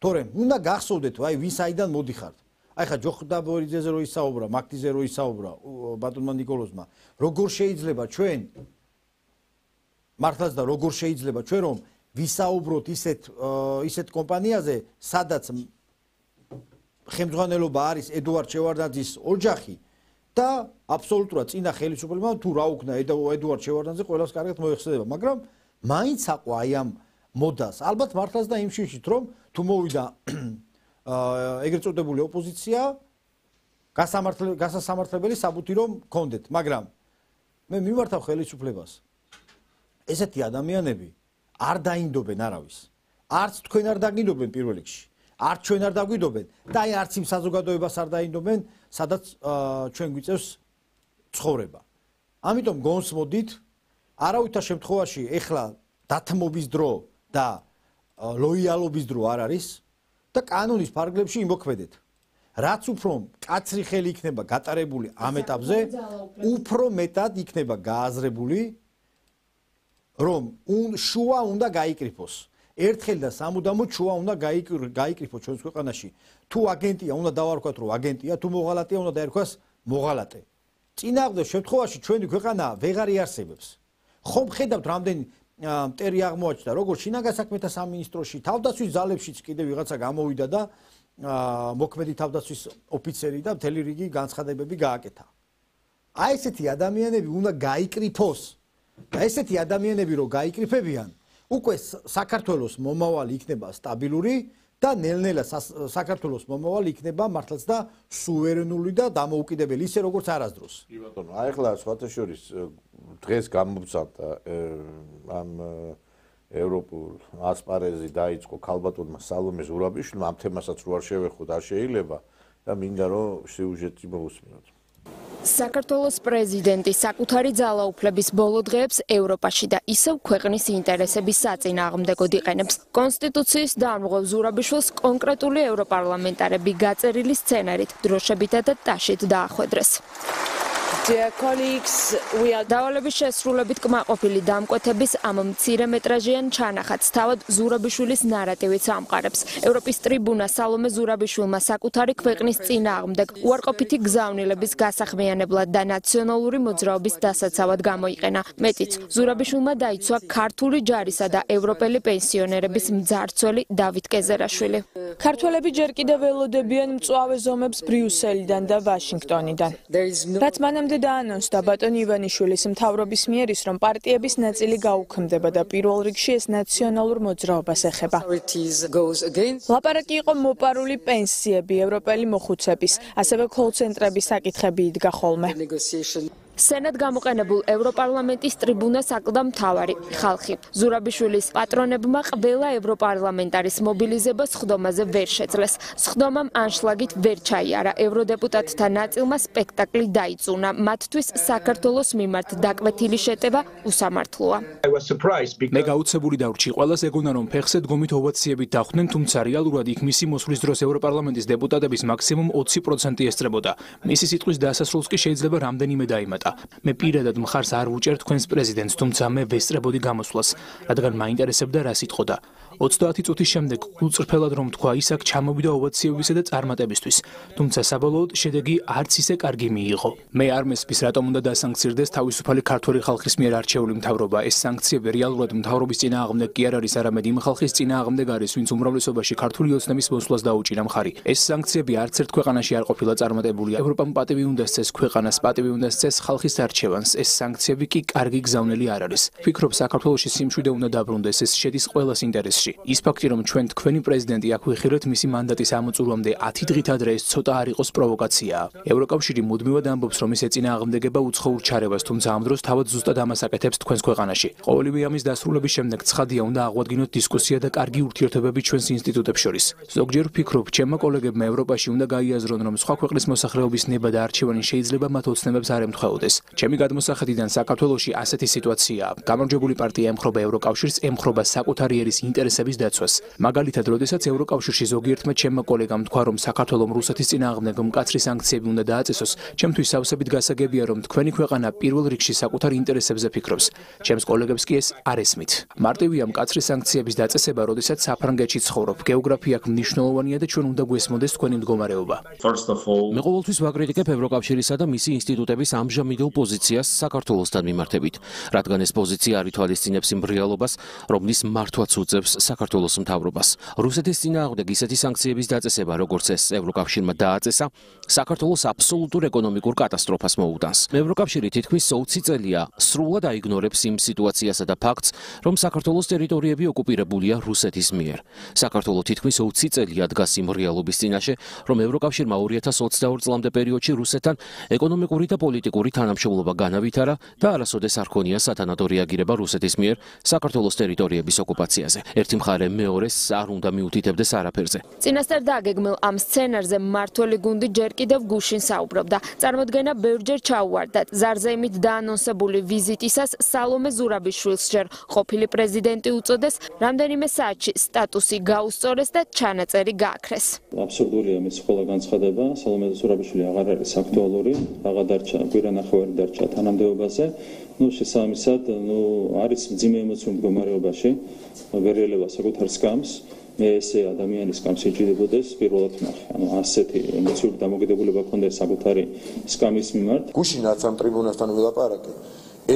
თორემ უნდა გახსოვდეთ აი ვის აიდან მოდიხართ. აი ხა ჯოხდაბორიძეზე რო ისაუბრა, მაგდიზე რო ისაუბრა ბატონმა ნიკოლოზმა, როგორ შეიძლება ჩვენ მართლაც და როგორ შეიძლება ჩვენ რომ ვისაუბროთ ისეთ კომპანიაზე, სადაც ხელმძღვანელობა არის ედუარდ შევარდნაძის ოჯახი და აბსოლუტურად წინა ხელისუფლებამ თუ რა უკნა ედუარდ შევარდნაძე ყველას კარგად მოეხსენება, მაგრამ მაინც აყვა აი ამ მოდას. ალბათ მართლაც და იმ შიშით რომ თუ მოვიდა ეგრეთ წოდებული ოპოზიცია გასასამართლებელი საბუთი რომ გქონდეთ, მაგრამ მე მიმართავ ხელისუფლებას. ესეთი ადამიანები არ დაინდობენ არავის. არც თქვენ არ დაგინდობენ პირველ რიგში. არც ჩვენ არ დაგვიდობენ და აი არც იმ საზოგადოებას არ დაინდობენ, სადაც ჩვენ გვიწევს ცხოვრება. ამიტომ გონსმოდით, არავითარ შემთხვევაში ეხლა დათმობის დრო და ლოიალობის დრო არ არის და კანონის ფარგლებში იმოქმედეთ. რაც უფრო კაცრი ხელი იქნება გატარებული ამ ეტაპზე, უფრო მეტად იქნება გააზრებული რომ შუა უნდა გაიკრიფოს. ერთხელ და სამუდამოდ შუა უნდა გაიკრიფოს ჩვენს ქვეყანაში. თუ აგენტია, უნდა დავარქვათ რომ აგენტია, თუ მოღალატეა, უნდა დაერქვას მოღალატე. წინააღმდეგ შემთხვევაში ჩვენი ქვეყანა ვეღარ იარსებებს. ხომ ხედავთ რამდენი მტერი აღმოაჩნდა, როგორც შინაგან საქმეთა სამინისტროში, თავდაცვის ძალებშიც კიდე ვიღაცა გამოვიდა და მოქმედი თავდაცვის ოფიცერი და მთელი რიგი განცხადებები გააკეთა. აი ესეთი ადამიანები უნდა გაიკრიფოს. და ესეთი ადამიანები რო გაიკრიფებიან, უკვე საქართველოს მომავალი იქნება სტაბილური და ნელ-ნელა საქართველოს მომავალი იქნება მართლაც და სუვერენული და დამოუკიდებელი, ისე როგორც არასდროს. კი ბატონო, აი ახლა სხვათა შორის დღეს გამომცემდა ამ ევროპულ ასპარეზი დაიწყო ქალბატონმა სალომე ზურაბიშვილმა, ამ თემასაც რო არ შევეხოთ არ შეიძლება და მინდა რომ სიუჟეტი მოусმინოთ. საქართველოს პრეზიდენტი საკუთარი ძალაუფლების ბოლო დღეებს ევროპაში და ისევ ქვეყნის ინტერესების საწინააღმდეგოდ იყენებს. კონსტიტუციის დამრღვევ ზურაბიშვილს კონკრეტული ევროპარლამენტარები გაწერილი სცენარით დროშებითა და ტაშით დაახვედრეს. დავალების შესრულებით კმაყოფილი დამკვეთების ამ მცირემეტრაჟიან ჩანახატს თავად ზურაბიშვილის ნარატივიც ამყარებს. ევროპის ტრიბუნა სალომე ზურაბიშვილმა საკუთარი ქვეყნის წინააღმდეგ უარყოფითი გზავნილების გასახმიანებლად და ნაციონალური მოძრაობის დასაცავად გამოიყენა. მეტიც, ზურაბიშვილმა დაიცვა ქართული ჯარისა და ევროპელი პენსიონერების მძარცველი დავით კეზერაშვილი. ქართველები ჯერ კიდევ ველოდებიან მწვავე ზომებს ბრიუსელიდან და ვაშინგტონიდან. რაც მანამდე დაანონსდა ბატონ ივანიშვილის მთავრობის მიერ ის, რომ პარტიების ნაწილი გაუქმდება და პირველ რიგში ეს ნაციონალურ მოძრაობას ეხება. ლაპარაკი იყო მოპარული პენსიები, ევროპელი მოხუცების, ასევე კოლ-ცენტრების საკითხები იდგა ხოლმე. სენად გამოყენებულ ევროპარლამენტის ტრიბუნას აკლდა მთავარი ხალხი. ზურაბიშვილის პატრონებმა ყველა ევროპარლამენტარის მობილიზებას სხდომაზე ვერ შეძლეს. სხდომამ ანშლაგით ვერ ჩაიარა. ევროდეპუტატთა ნაწილმა სპექტაკლი დაიწუნა. მათთვის საქართველოს მიმართ დაკვეთილი შეტევა უსამართლოა. მე გაუცებული დავრჩი, ყველას ეგონა რომ ფეხზე დგომით ოვაციებით დახვდნენ, თუმცა რეალურად იქ მისი მოსვლის დროს ევროპარლამენტის დეპუტატების მაქსიმუმ 20% ესწრებოდა. მისი სიტყვის დასასრულს კი შეიძლება რამდენიმე დაიმატა. მე პირადად მხარს არ ვუჭერ თქვენს პრეზიდენტს, თუმცა მე ვესწრებოდი გამოსვლას, რადგან მაინტერესებდა რა სიტყოდა. 30 წუთის შემდეგ გულწრფელად რომ თქვა, ის აქ ჩამოვიდა ოვაციებისა და წარმატებისთვის, თუმცა საბოლოოდ შედეგი არც ისე კარგი მიიღო. მე არ მესმის, რატომ უნდა დასანქცირდეს თავისუფალი ქართველი ხალხის მიერ არჩეული მთავრობა. ეს სანქციები რეალურად მთავრობის წინააღმდეგ კი არ არის, არამედ იმ ხალხის წინააღმდეგ არის, ვინც უმრავლესობაში ქართული ოცნების მოსვლას დაუჭირა მხარი. ეს სანქციები არც ერთ ქვეყანაში არ ყოფილა წარმატებული. ევროპამ პატივი უნდა სცეს ქვეყანას, პატივი უნდა სცეს ხალხის არჩევანს. ეს სანქციები კი კარგი გზავნილი არ არის. ვფიქრობ, საქართველოში სიმშვიდე უნდა დაბრუნდეს, ეს შედის ყველას ინტერესში. ის ფაქტი, რომ ჩვენ თქვენი პრეზიდენტი აქ ვიხილეთ მისი მანდატის ამოწურვამდე 10 დღით ადრე, ეს ცოტა არ იყოს პროვოკაციაა. ევროკავშირი მუდმივად ამბობს, რომ ის ეწინააღმდეგება უცხოურ ჩარევას, თუმცა ამ დროს თავად ზუსტად ამას აკეთებს თქვენს ქვეყანაში. ყოველივე ამის დასრულების შემდეგ ცხადია, უნდა აღვადგინოთ დისკუსია და კარგი ურთიერთობები ჩვენს ინსტიტუტებს შორის. ზოგჯერ ვფიქრობ, ჩემმა კოლეგებმა ევროპაში უნდა გაიაზრონ, რომ სხვა ქვეყნის მოსახლეობის ნება და არჩევანი შეიძლება მათ ოცნებებს არ ემთხვეოდეს. ჩემი გადმოსახედიდან საქართველოში ასეთი სიტუაციაა. გამარჯვებული პარტია ემხრობა ევროკავშირს, ემხრობა საკუთარი ერის ინტერესების დაცვას. მაგალითად, როდესაც ევროკავშირში ზოგიერთმა ჩემმა კოლეგამ თქვა, რომ საქართველომ რუსეთის წინააღმდეგ მკაცრი სანქციები უნდა დააწესოს, ჩემთვის სავსებით გასაგებია, რომ თქვენი ქვეყანა პირველ რიგში საკუთარ ინტერესებზე ფიქრობს. ჩემს კოლეგებს კი ეს არ ესმით. მარტივია მკაცრი სანქციების დაწესება, როდესაც საფრანგეთში ცხოვრობ. გეოგრაფია აქ მნიშვნელოვანია და ჩვენ უნდა გვესმოდეს თქვენი მდგომარეობა. მე ყოველთვის ვაკრიტიკებ ევროკავშირისა და მისი ინსტიტუტების ამჟამინდელ პოზიციას საქართველოსთან მიმართებით, რადგან ეს პოზიცია არ ითვალისწინებს იმ რეალობას, რომლის მართვაც უწევს საქართველოს მთავრობას. რუსეთის წინააღმდეგ ისეთი სანქციების დაწესება, როგორც ეს ევროკავშირმა დააწესა, საქართველოს აბსოლუტურ ეკონომიკურ კატასტროფას მოუტანს. ევროკავშირი თითქმის 20 წელია სრულად აიგნორებს იმ სიტუაციასა და ფაქტს, რომ საქართველოს ტერიტორიები ოკუპირებულია რუსეთის მიერ. საქართველო თითქმის 20 წელია დგას იმ რეალობის წინაშე, რომ ევროკავშირმა 2022 წლამდე პერიოდში რუსეთთან ეკონომიკური და პოლიტიკური თანამშრომლობა განავითარა და არასოდეს არ ქონია სათანადო რეაგირება რუსეთის მიერ საქართველოს ტერიტორიების ოკუპაციაზე. ერთი მხარე მეორეს არ უნდა მიუთითებდეს არაფერზე. წინასწარ დაგეგმილ ამ სცენარზე მმართველი გუნდი ჯერ კიდევ გუშინ საუბრობდა. წარმოდგენა ბევრჯერ ჩაუვარდათ. ზარზეიმით დაანონსებული ვიზიტისას სალომე ზურაბიშვილს ჯერ ყოფილი პრეზიდენტი უწოდეს, რამდენიმე საათში სტატუსი გაუსწორეს და ჩანაწერი გააქრეს. აბსურდულია მის ყველა განცხადება. სალომე ზურაბიშვილი აღარ არის აქტუალური, აღარ დარჩა კვირანახევარი დარჩა თანამდებობაზე. შესაბამისად, არის მძიმე ემოციური მდგომარეობაში, ვერ ელევა საკუთარ სკამს. მე ესე ადამიანის სკამს იჭირებოდეს პირველად ნახე. ასეთი ემოციური დამოკიდებულება ქონდა საკუთარი სკამის მიმართ. გუშინაც ამ ტრიბუნასთან ვილაპარაკე.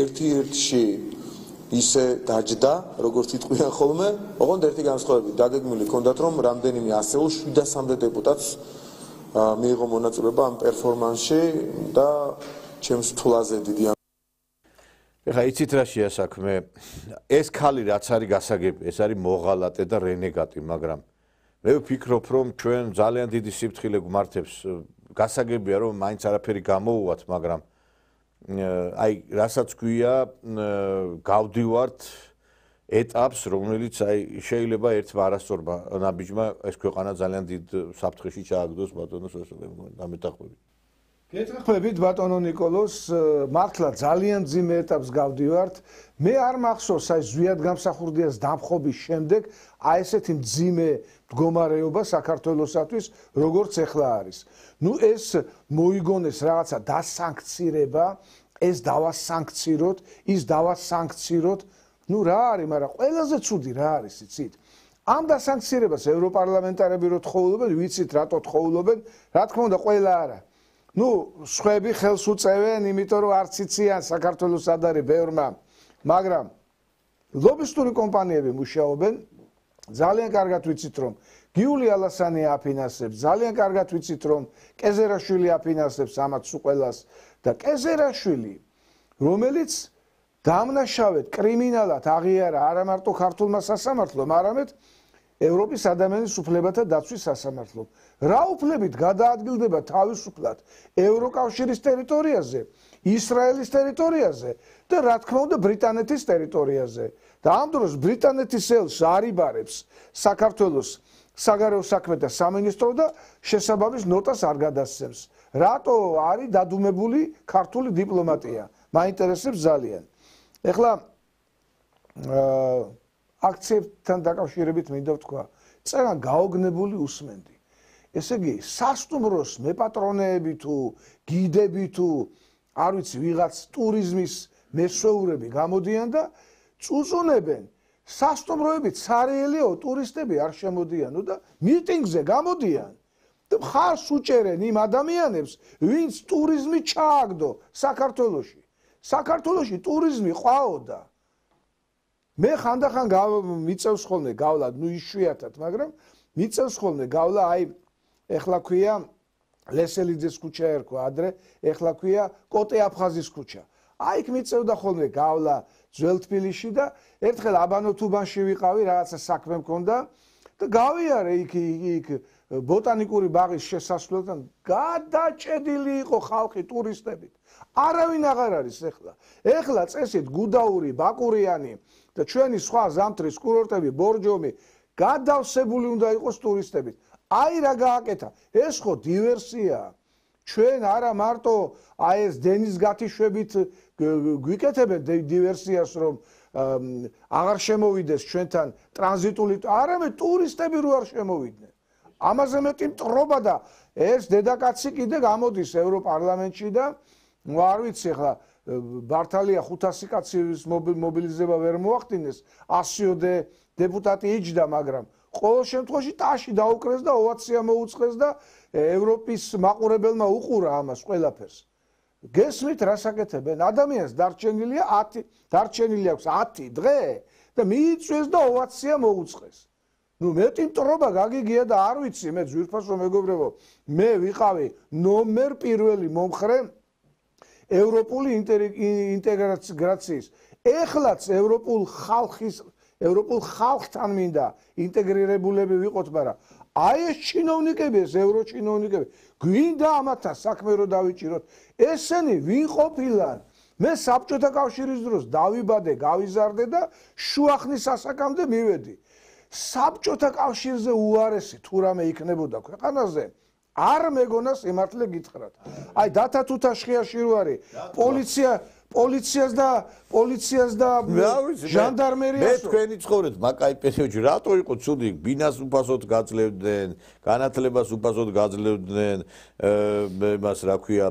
ერთ-ერთში ისე დაჯდა, როგორც იტყვიან ხოლმე, ოღონდ ერთი განსხვავებით დაგეგმილი ჰქონდათ, რომ რამდენიმე ასეულ 700-მდე დეპუტატს მიიღო მონაწილეობა ამ პერფორმანსში და ჩემს თვლაზე დიდი. ეხლა იცით რა შეასაქმე? ეს ქალი რაც არის გასაგები, ეს არის მოღალატე და რენეგატი, მაგრამ მე ვფიქრობ, რომ ჩვენ ძალიან დიდი სიფრთხილე გვმართებს. გასაგებია, რომ მაინც არაფერი გამოუვათ, მაგრამ აი, რასაც გვია, გავდივართ ეტაპს, რომელიც აი შეიძლება ერთმა არასწორმა ნაბიჯმა ეს ქვეყანა ძალიან დიდ საფრთხეში ჩააგდოს ბატონოს დამეთანხმებით. გეთანხმებით ბატონო ნიკოლოს, მართლა ძალიან ძიმე ეტაპს გავდივართ. მე არ მახსოვს აი ზვიად გამსახურდიას დამხობის შემდეგ აი ესეთი მძიმე მდგომარეობა საქართველოსათვის, როგორც ეხლა არის. ნუ ეს მოიგონეს რაღაცა დასანქცირება, ეს დავასანქციროთ, ის დავასანქციროთ. ნუ რა არის, მაგრამ ყველაზე ცუდი რა არის, იცით? ამ დასანქცირებას ევროპარლამენტარები რო თხოვლობენ, ვიცით რატო თხოვლობენ, რა თქმა უნდა, ყველა არა. ნუ სხვები ხელს უწევენ, იმიტომ რომ არც იციან საქართველოს სად არის ბევრმა, მაგრამ ლობისტური კომპანიები მუშაობენ, ძალიან კარგად ვიცით რომ გიული ალასანი აფინანსებს, ძალიან კარგად ვიცით რომ კეზერაშვილი აფინანსებს ამათ სუყელას და კეზერაშვილი, რომელიც დამნაშავედ კრიმინალად აღიარა არა მარტო ქართულმა სასამართლომ, არამედ ევროპის ადამიანის უფლებათა დაცვის სასამართლომ. რა უფლებით გადაადგილდება თავისუფლად ევროკავშირის ტერიტორიაზე, ისრაელის ტერიტორიაზე და რა თქმა უნდა ბრიტანეთის ტერიტორიაზე. და ამ დროს ბრიტანეთის ელს არიბარებს საქართველოს საგარეო საქმეთა სამინისტრო და შესაბამის ნოტას არ გადასცემს. რატო არის დადუმებული ქართული დიპლომატია? მაინტერესებს ძალიან. ეხლა აქციებთან დაკავშირებით მინდა ვთქვა, წერა გაოგნებული უსმენდი. ესე იგი, სასტუმროს მეპატრონეები თუ გიდები თუ არ ვიცი, ვიღაც ტურიზმის მესვეურები გამოდიან და წუწუნებენ, სასტუმროებით სარეელიო ტურისტები არ შემოდიანო და მიტინგზე გამოდიან და ხარს უჭერენ იმ ადამიანებს, ვინც ტურიზმი ჩააგდო საქართველოში. საქართველოში ტურიზმი ყვაოდა. მე ხანდახან მიწევს ხოლმე გავლა, ნუ იშვიათად, მაგრამ მიწევს ხოლმე გავლა, აი ეხლა ქვია ლესელიძის ქუჩა ერქვა ადრე, ეხლა ქვია კოტე აფხაზის ქუჩა. აი იქ მიწევდა ხოლმე გავლა ძველ თბილისში და ერთხელ აბანოთუბანში ვიყავი, რაღაცა საქმე მქონდა და გავიარე იქ ბოტანიკური ბაღის შესასვლელთან, გადაჭედილი იყო ხალხი ტურისტებით. არავინ აღარ არის ეხლა. ეხლა წესით გუდაური, ბაკურიანი და ჩვენი სხვა ზამთრის კურორტები, ბორჯომი გადავსებული უნდა იყოს ტურისტებით. აი რა გააკეთა, ეს ხო დივერსია. ჩვენ არა მარტო აი ეს დენის გათიშვებით გვიკეთებენ დივერსიას, რომ აღარ შემოვიდეს ჩვენთან ტრანზიტული, არამედ ტურისტები რო არ შემოვიდნენ. ამაზე მეტი მტრობა და ეს დედაკაცი კიდე გამოდის ევროპარლამენტში და ნუ არ ვიცი ხა ბართალია 500 კაცის მობილიზება ვერ მოახდინეს, 100-ოდე დეპუტატი იჯდა, მაგრამ ყოველ შემთხვევაში ტაში დაუკრეს და ოვაცია მოუწყეს და ევროპის მაყურებელმა უყურა ამას ყველაფერს. გესმით რას აკეთებენ? ადამიანს დარჩენილი აქვს 10 დღე და მიიწვიეს და ოვაცია მოუწყეს. ნუ მეტი მტრობა გაგიგია და არ ვიცი, მე ძვირფასო მეგობრებო, მე ვიყავი ნომერ პირველი მომხრე ევროპული ინტეგრაციის. ეხლაც ევროპულ ხალხთან მინდა ინტეგრირებულები ვიყოთ, მაგრამ აი ეს ჩინოვნიკები, ეს ევროჩინოვნიკები, გვინდა ამათთან საქმე რო დავიჭიროთ. ესენი ვინ ყოფილან? მე საბჭოთა კავშირის დროს დავიბადე, გავიზარდე და შუახნის ასაკამდე მივედი. საბჭოთა კავშირზე უარესი თუ რამე იქნებოდა ქვეყანაზე, არ მეგონა სიმართლე გითხრათ. აი დათა თუთაშხიაში რო არის პოლიციას და ჟანდარმერიას. მე თქვენი ცხოვრეთ მაკაი პერიოდში რატო იყო ცუდი? ბინას უფასოდ გაძლევდნენ, განათლებას უფასოდ გაძლევდნენ, იმას რა ქვია,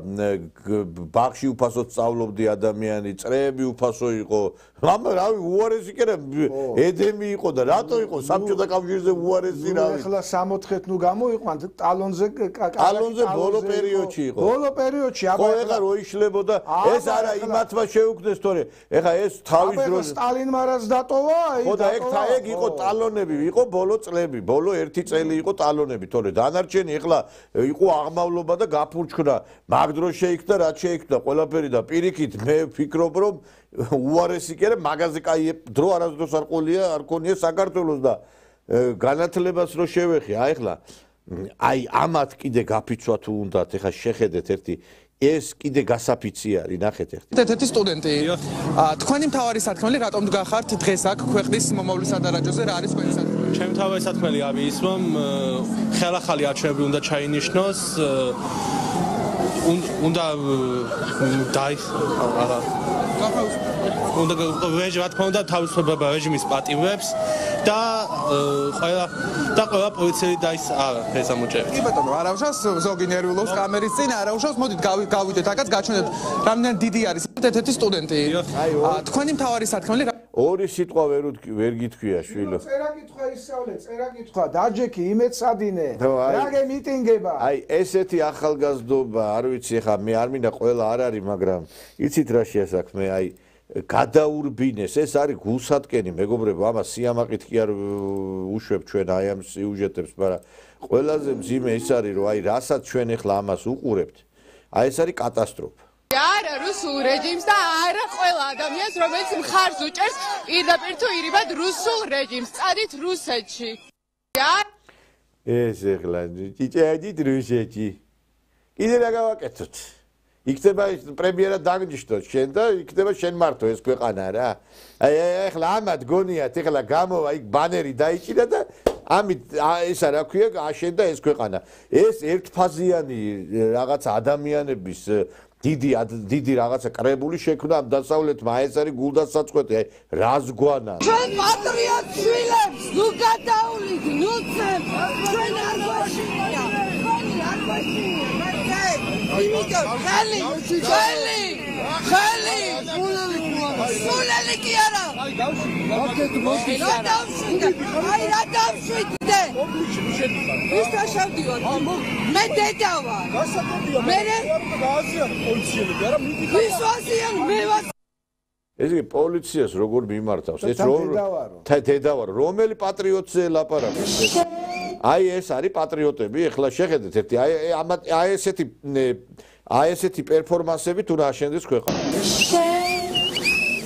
ბაღში უფასოდ სწავლობდი ადამიანი, წრეები უფასო იყო. რავი, უარესი კი არა, ედემი იყო და რატო იყო საბჭოთა კავშირზე უარესი რავი? ეხლა 64-ით ნუ გამოიყვანთ ტალონზე ბოლო პერიოდში იყო. ბოლო პერიოდში აბა ეხლა რო იშლებოდა, ეს არა იმათმა შეუქმნეს თორე ეხლა ეს თავის დროს სტალინმა რაც დატოვა, ხო და ეგ იყო ტალონები, იყო ბოლო წლები, ბოლო 1 წელი იყო ტალონები, თორე დანარჩენი ეხლა იყო აღმავლობა და გაფურჩქნა, მაგ დროს შეიქმნა, რაც შეიქმნა ყველაფერი და პირიქით მე ვფიქრობ, რომ უარესი კი არა, მაგაზე კაი დრო არასდროს არ ყოლია საქართველოს და განათლებას რო შევეხი, ეხლა აი ამათ კიდე გაფიცვა თუ უნდათ, ეხლა შეხედეთ ერთი ეს კიდე გასაფიცი არის, ნახეთ ერთი. ერთ-ერთი სტუდენტი. თქვენი მთავარი სათქმელი რატომ გახართ დღეს აქ ქვეყნის მომავლის სადარაჯოზე, რა არის თქვენი სათქმელი? ჩემი მთავარი სათქმელი არის ის, რომ ხელახალი არჩევნები უნდა ჩაინიშნოს, უნდა რა თქმა უნდა თავისუფლება რეჟიმის პატივებს და ყველა პოლიციელი ესამოჭერეთ. კი ბატონო, არაუშავს ზოგი ნერვიულობს კამერის წინ, არაუშავს, მოდით გავიდეთ აქაც, გაჩვენებთ რამდენი დიდი არის ერთ-ერთი სტუდენტი. თქვენი მთავარი სათქმელი ორი სიტყვა ვერ გითქვია შვილო. წერა კითხვა ისწავლე, წერა კითხვა, დაჯექი, იმეცადინე, რაგე მიტინგება. აი ესეთი ახალგაზრდობა, არ ვიცი, ხა მე არ მინდა ყველა არ არის, მაგრამ იცით რა შეასაქმე, აი გადაურბინეს, ეს არის გულსატკენი, მეგობრებო, ამას სიამაყით კი არ უშვებ ჩვენ აი ამ სიუჟეტებს, მაგრამ ყველაზე მძიმე ის არის, რომ აი რასაც ჩვენ ახლა ამას უყურებთ, აი ეს არის კატასტროფა. არა რუსულ რეჟიმს და არა ყველა ადამიანს, რომელიც მხარს უჭერს პირდაპირ თუ ირიბად რუსულ რეჟიმს. წადით რუსეთში. ეს ახლა ჭიჭადით რუსეთში. კიდე რა გავაკეთოთ? იქნება პრემიერა დაგნიშნოთ შენ და იქნება შენ მართო ეს ქვეყანა რა. აი ახლა ამათ გონიათ, ახლა გამოვა იქ ბანერი დაიჭირა და ამით ესა რა ქვია, აშენდა ეს ქვეყანა. ეს ერთფაზიანი რაღაც ადამიანების დიდი რაღაცა კრებული შექმნა ამ დასავლეთმა, ეს არის გულდასაწყვეტი, აი რაზგვანა. ჩვენ პატრიოტ შვილებს ნუ გადაულით, ნუ წემ, ჩვენ არ გვაშინია. არ გვაშინია. იმიტომ ხელი სულელი კი არა. რა დავშვიდე? ვის დაშავდივარ? მე დედა ვარ. მე გააზიანე პოლიციელები, არა მიდი. ვის ვაზიან? მე ვარ. ეს იგი პოლიციას როგორ მიმართავს? ეს დედავარო. რომელი პატრიოტზე ლაპარაკობს? აი ეს არის პატრიოტები, ეხლა შეხედეთ ერთი აი ესეთი პერფორმანსები თუ რა აშენდეს ქვეყანაში.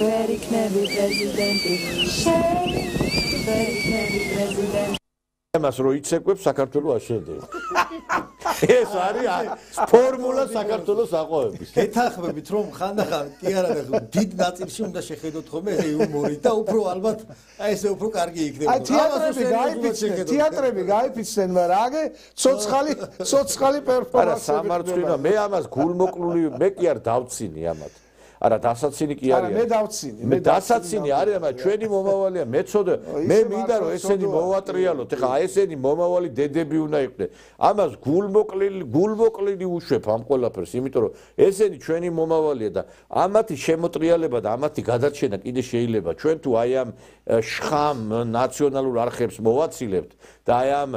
ვერ იქნები პრეზიდენტი. ვერ იქნები პრეზიდენტი. მას რო იცეკვებს საქართველოს აშენდება. ეს არის ფორმულა საქართველოს აყვავების. გეთანხმებით რომ ხანდახან კი არა და დიდ ნაწილში უნდა შეხედოთ ხოლმე ეს იუმორი და უფრო ალბათ აი ესე უფრო კარგი იქნება. აი თეატრები გაიფიცნენ, მაგრამ აგე ცოცხალი პერფორმანსები. არა სამარცხვინა, მე ამას გულმოკლული მე კი არ დავცინი ამათ. არა დასაცინი კი არის. არა მე დავცინი. მე დასაცინი არის, მაგრამ ჩვენი მომავალია მეცოდე. მე მინდა რომ ესენი მოვატრიალოთ. ეხლა აი ესენი მომავალი დედები უნდა იყვნენ. ამას გულმოკლილი უშვებ ამ ყველაფერს, იმიტომ რომ ესენი ჩვენი მომავალია და ამათი შემოტრიალება და ამათი გადარჩენა კიდე შეიძლება. ჩვენ თუ აი ამ შხამ ნაციონალურ არხებს მოვაცილებთ და აი ამ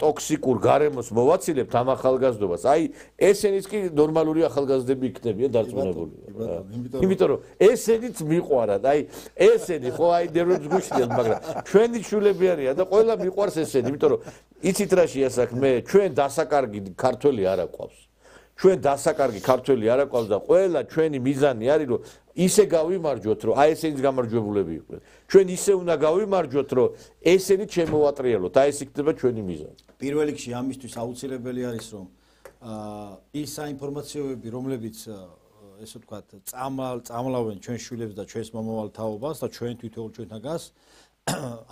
ტოქსიკურ გარემოს მოვაცილებთ ამ ახალგაზრდობას. აი ესენიც კი ნორმალური ახალგაზრდები იქნებიან დარწმუნებული. იმიტომ რომ ესენიც მიყვარათ, აი ესენი ხო აი ნერვებს გუშინდათ, მაგრამ ჩვენი შულები არიან და ყველა მიყვარს ესენი, იმიტომ რომ იცით რა შეასაქმე, ჩვენ დასაკარგი ქართველი არ აყვავს. ჩვენ დასაკარგი ქართველი არ აყვავს და ყველა ჩვენი მიზანი არის რომ ისე გავიმარჯვოთ, რომ აი ესენიც გამარჯვებულები იყვნენ. ჩვენ ისე უნდა გავიმარჯვოთ, რომ ესენიც შემოვატრიალოთ, აი ეს იქნება ჩვენი მიზანი. პირველ რიგში ამისთვის აუცილებელი არის რომ ის საინფორმაციოები, რომლებიც ესე ვთქვათ, წამლავენ ჩვენ შვილებს და ჩვენს მომავალ თაობას და ჩვენ თვითონ ჩვენთაგას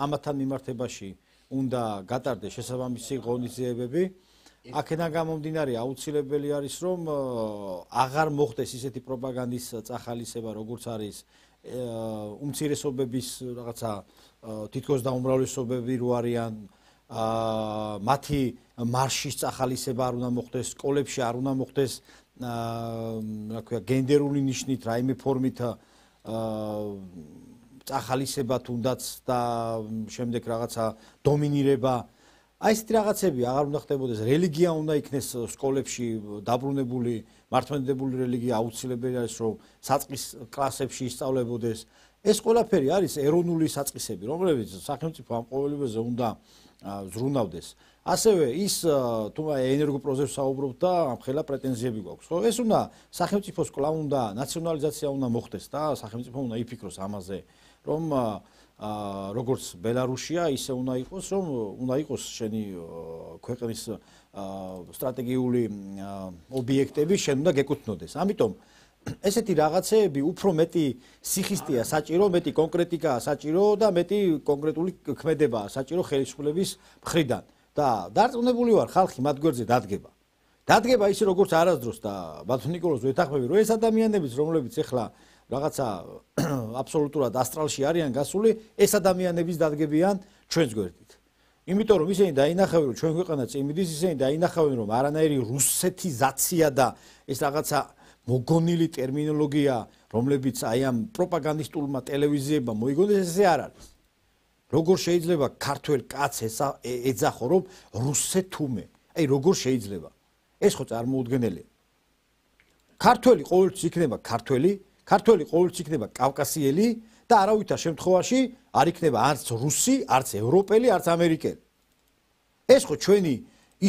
ამათთან მიმართებაში უნდა გატარდეს შესაბამისი ღონისძიებები. აქედან გამომდინარე აუცილებელი არის რომ აღარ მოხდეს ისეთი პროპაგანდის წახალისება, როგორც არის უმცირესობების რაღაცა თითქოს და უმრავლესობები რო არიან მათი მარშის წახალისება არ უნდა მოხდეს, სკოლებში არ უნდა მოხდეს რა ქვია გენდერული ნიშნით რაიმე ფორმით წახალისება თუნდაც და შემდეგ რაღაცა დომინირება აი ესეთი რაღაცები აღარ უნდა ხდებოდეს რელიგია უნდა იქნეს სკოლებში დაბრუნებული მართლმადიდებელი რელიგია აუცილებელი არის რომ საწყის კლასებში ისწავლებოდეს ეს ყველაფერი არის ეროვნული საწყისები რომლებიც სახელმწიფო ამ ყოველივეზე უნდა ზრუნავდეს ასევე ის თუ ენერგოპროზებს საუბრობთ და ამხელა პრეტენზიები გვაქვს ხო ეს უნდა სახელმწიფოს კვლავ უნდა ნაციონალიზაცია უნდა მოხდეს და სახელმწიფო უნდა იფიქროს ამაზე რომ როგორც ბელარუსია ისე უნდა იყოს რომ უნდა იყოს შენი ქვეყნის სტრატეგიული ობიექტები შენ უნდა გეკუთვნოდეს ამიტომ ესეთი რაღაცეები უფრო მეტი სიხისტეა საჭირო მეტი კონკრეტიკაა საჭირო და მეტი კონკრეტული ქმედებაა საჭირო ხელისუფლების მხრიდან და დარწმუნებული ვარ ხალხი მათ გვერდზე დადგება ისე როგორც არასდროს და ბატონ ნიკოლოზ ვეთანხმები რომ ეს ადამიანებიც რომლებიც ახლა რაღაცა აბსოლუტურად ასტრალში არიან გასული ეს ადამიანებიც დადგებიან ჩვენს გვერდით იმიტომ რომ ისინი დაინახავენ რომ ჩვენ ქვეყანა წიმიდის ისინი დაინახავენ რომ არანაირი რუსეთიზაცია და ეს რაღაცა მოგონილი ტერმინოლოგია რომლებიც აი ამ პროპაგანდისტულმა ტელევიზიებმა მოიგონეს ესე არ არის როგორ შეიძლება ქართველ კაცს ეძახო რომ რუსეთუმე აი როგორ შეიძლება ეს ხო წარმოუდგენელია ქართველი ყოველთვის იქნება ქართველი ყოველთვის იქნება კავკასიელი და არავითარ შემთხვევაში არ იქნება არც რუსი არც ევროპელი არც ამერიკელი ეს ხო ჩვენი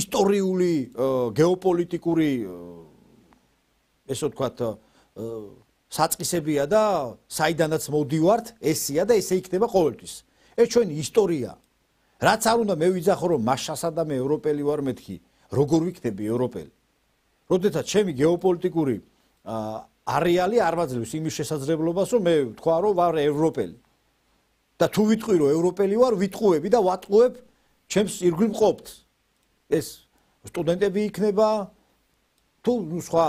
ისტორიული გეოპოლიტიკური ესე ვთქვათ საწყისებია და საიდანაც მოვდივართ ესია და ესე იქნება ყოველთვის ეს ჩვენი ისტორია რაც არ უნდა მე ვიძახო რომ მაშასა და მე ევროპელი ვარ მეთქი როგორ ვიქნები ევროპელი როდესაც ჩემი გეოპოლიტიკური არეალი არ მაძლევს იმის შესაძლებლობას რომ მე ვთქვა რომ ვარ ევროპელი და თუ ვიტყვი რომ ევროპელი ვარ ვიტყუები და ვატყუებ ჩემს ირგვლივ მყოფს ეს სტუდენტები იქნება თუ სხვა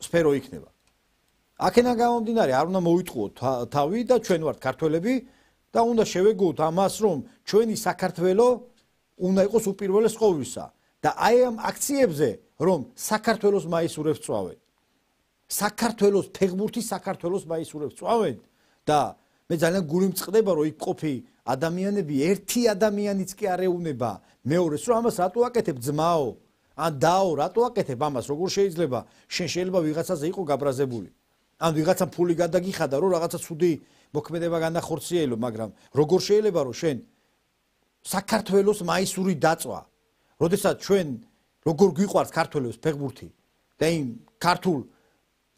სფერო იქნება აქედან გამომდინარე არ უნდა მოვიტყუოთ თავი და ჩვენ ვართ ქართველები და უნდა შევეგოთ ამას რომ ჩვენი საქართველო უნდა იყოს უპირველეს ყოვლისა და აი ამ აქციებზე რომ საქართველოს მაისურებს წვავენ საქართველოს ფეხბურთის საქართველოს მაისურებს წვავენ და მე ძალიან გული მწყდება რომ იქ ყოფი ადამიანები ერთი ადამიანიც კი არ ეუნება მეორეს რომ ამას რატო აკეთებ ძმაო ან დაო რატო აკეთებ ამას როგორ შეიძლება შენ შეიძლება ვიღაცაზე იყო გაბრაზებული ან ვიღაცა ფული გადაგიხადა რომ რაღაცა ცუდი მოქმედება განახორციელო მაგრამ როგორ შეიძლება რომ შენ საქართველოს მაისური დაწვა როდესაც ჩვენ როგორ გვიყვარს საქართველოს ფეხბურთი და იმ ქართულ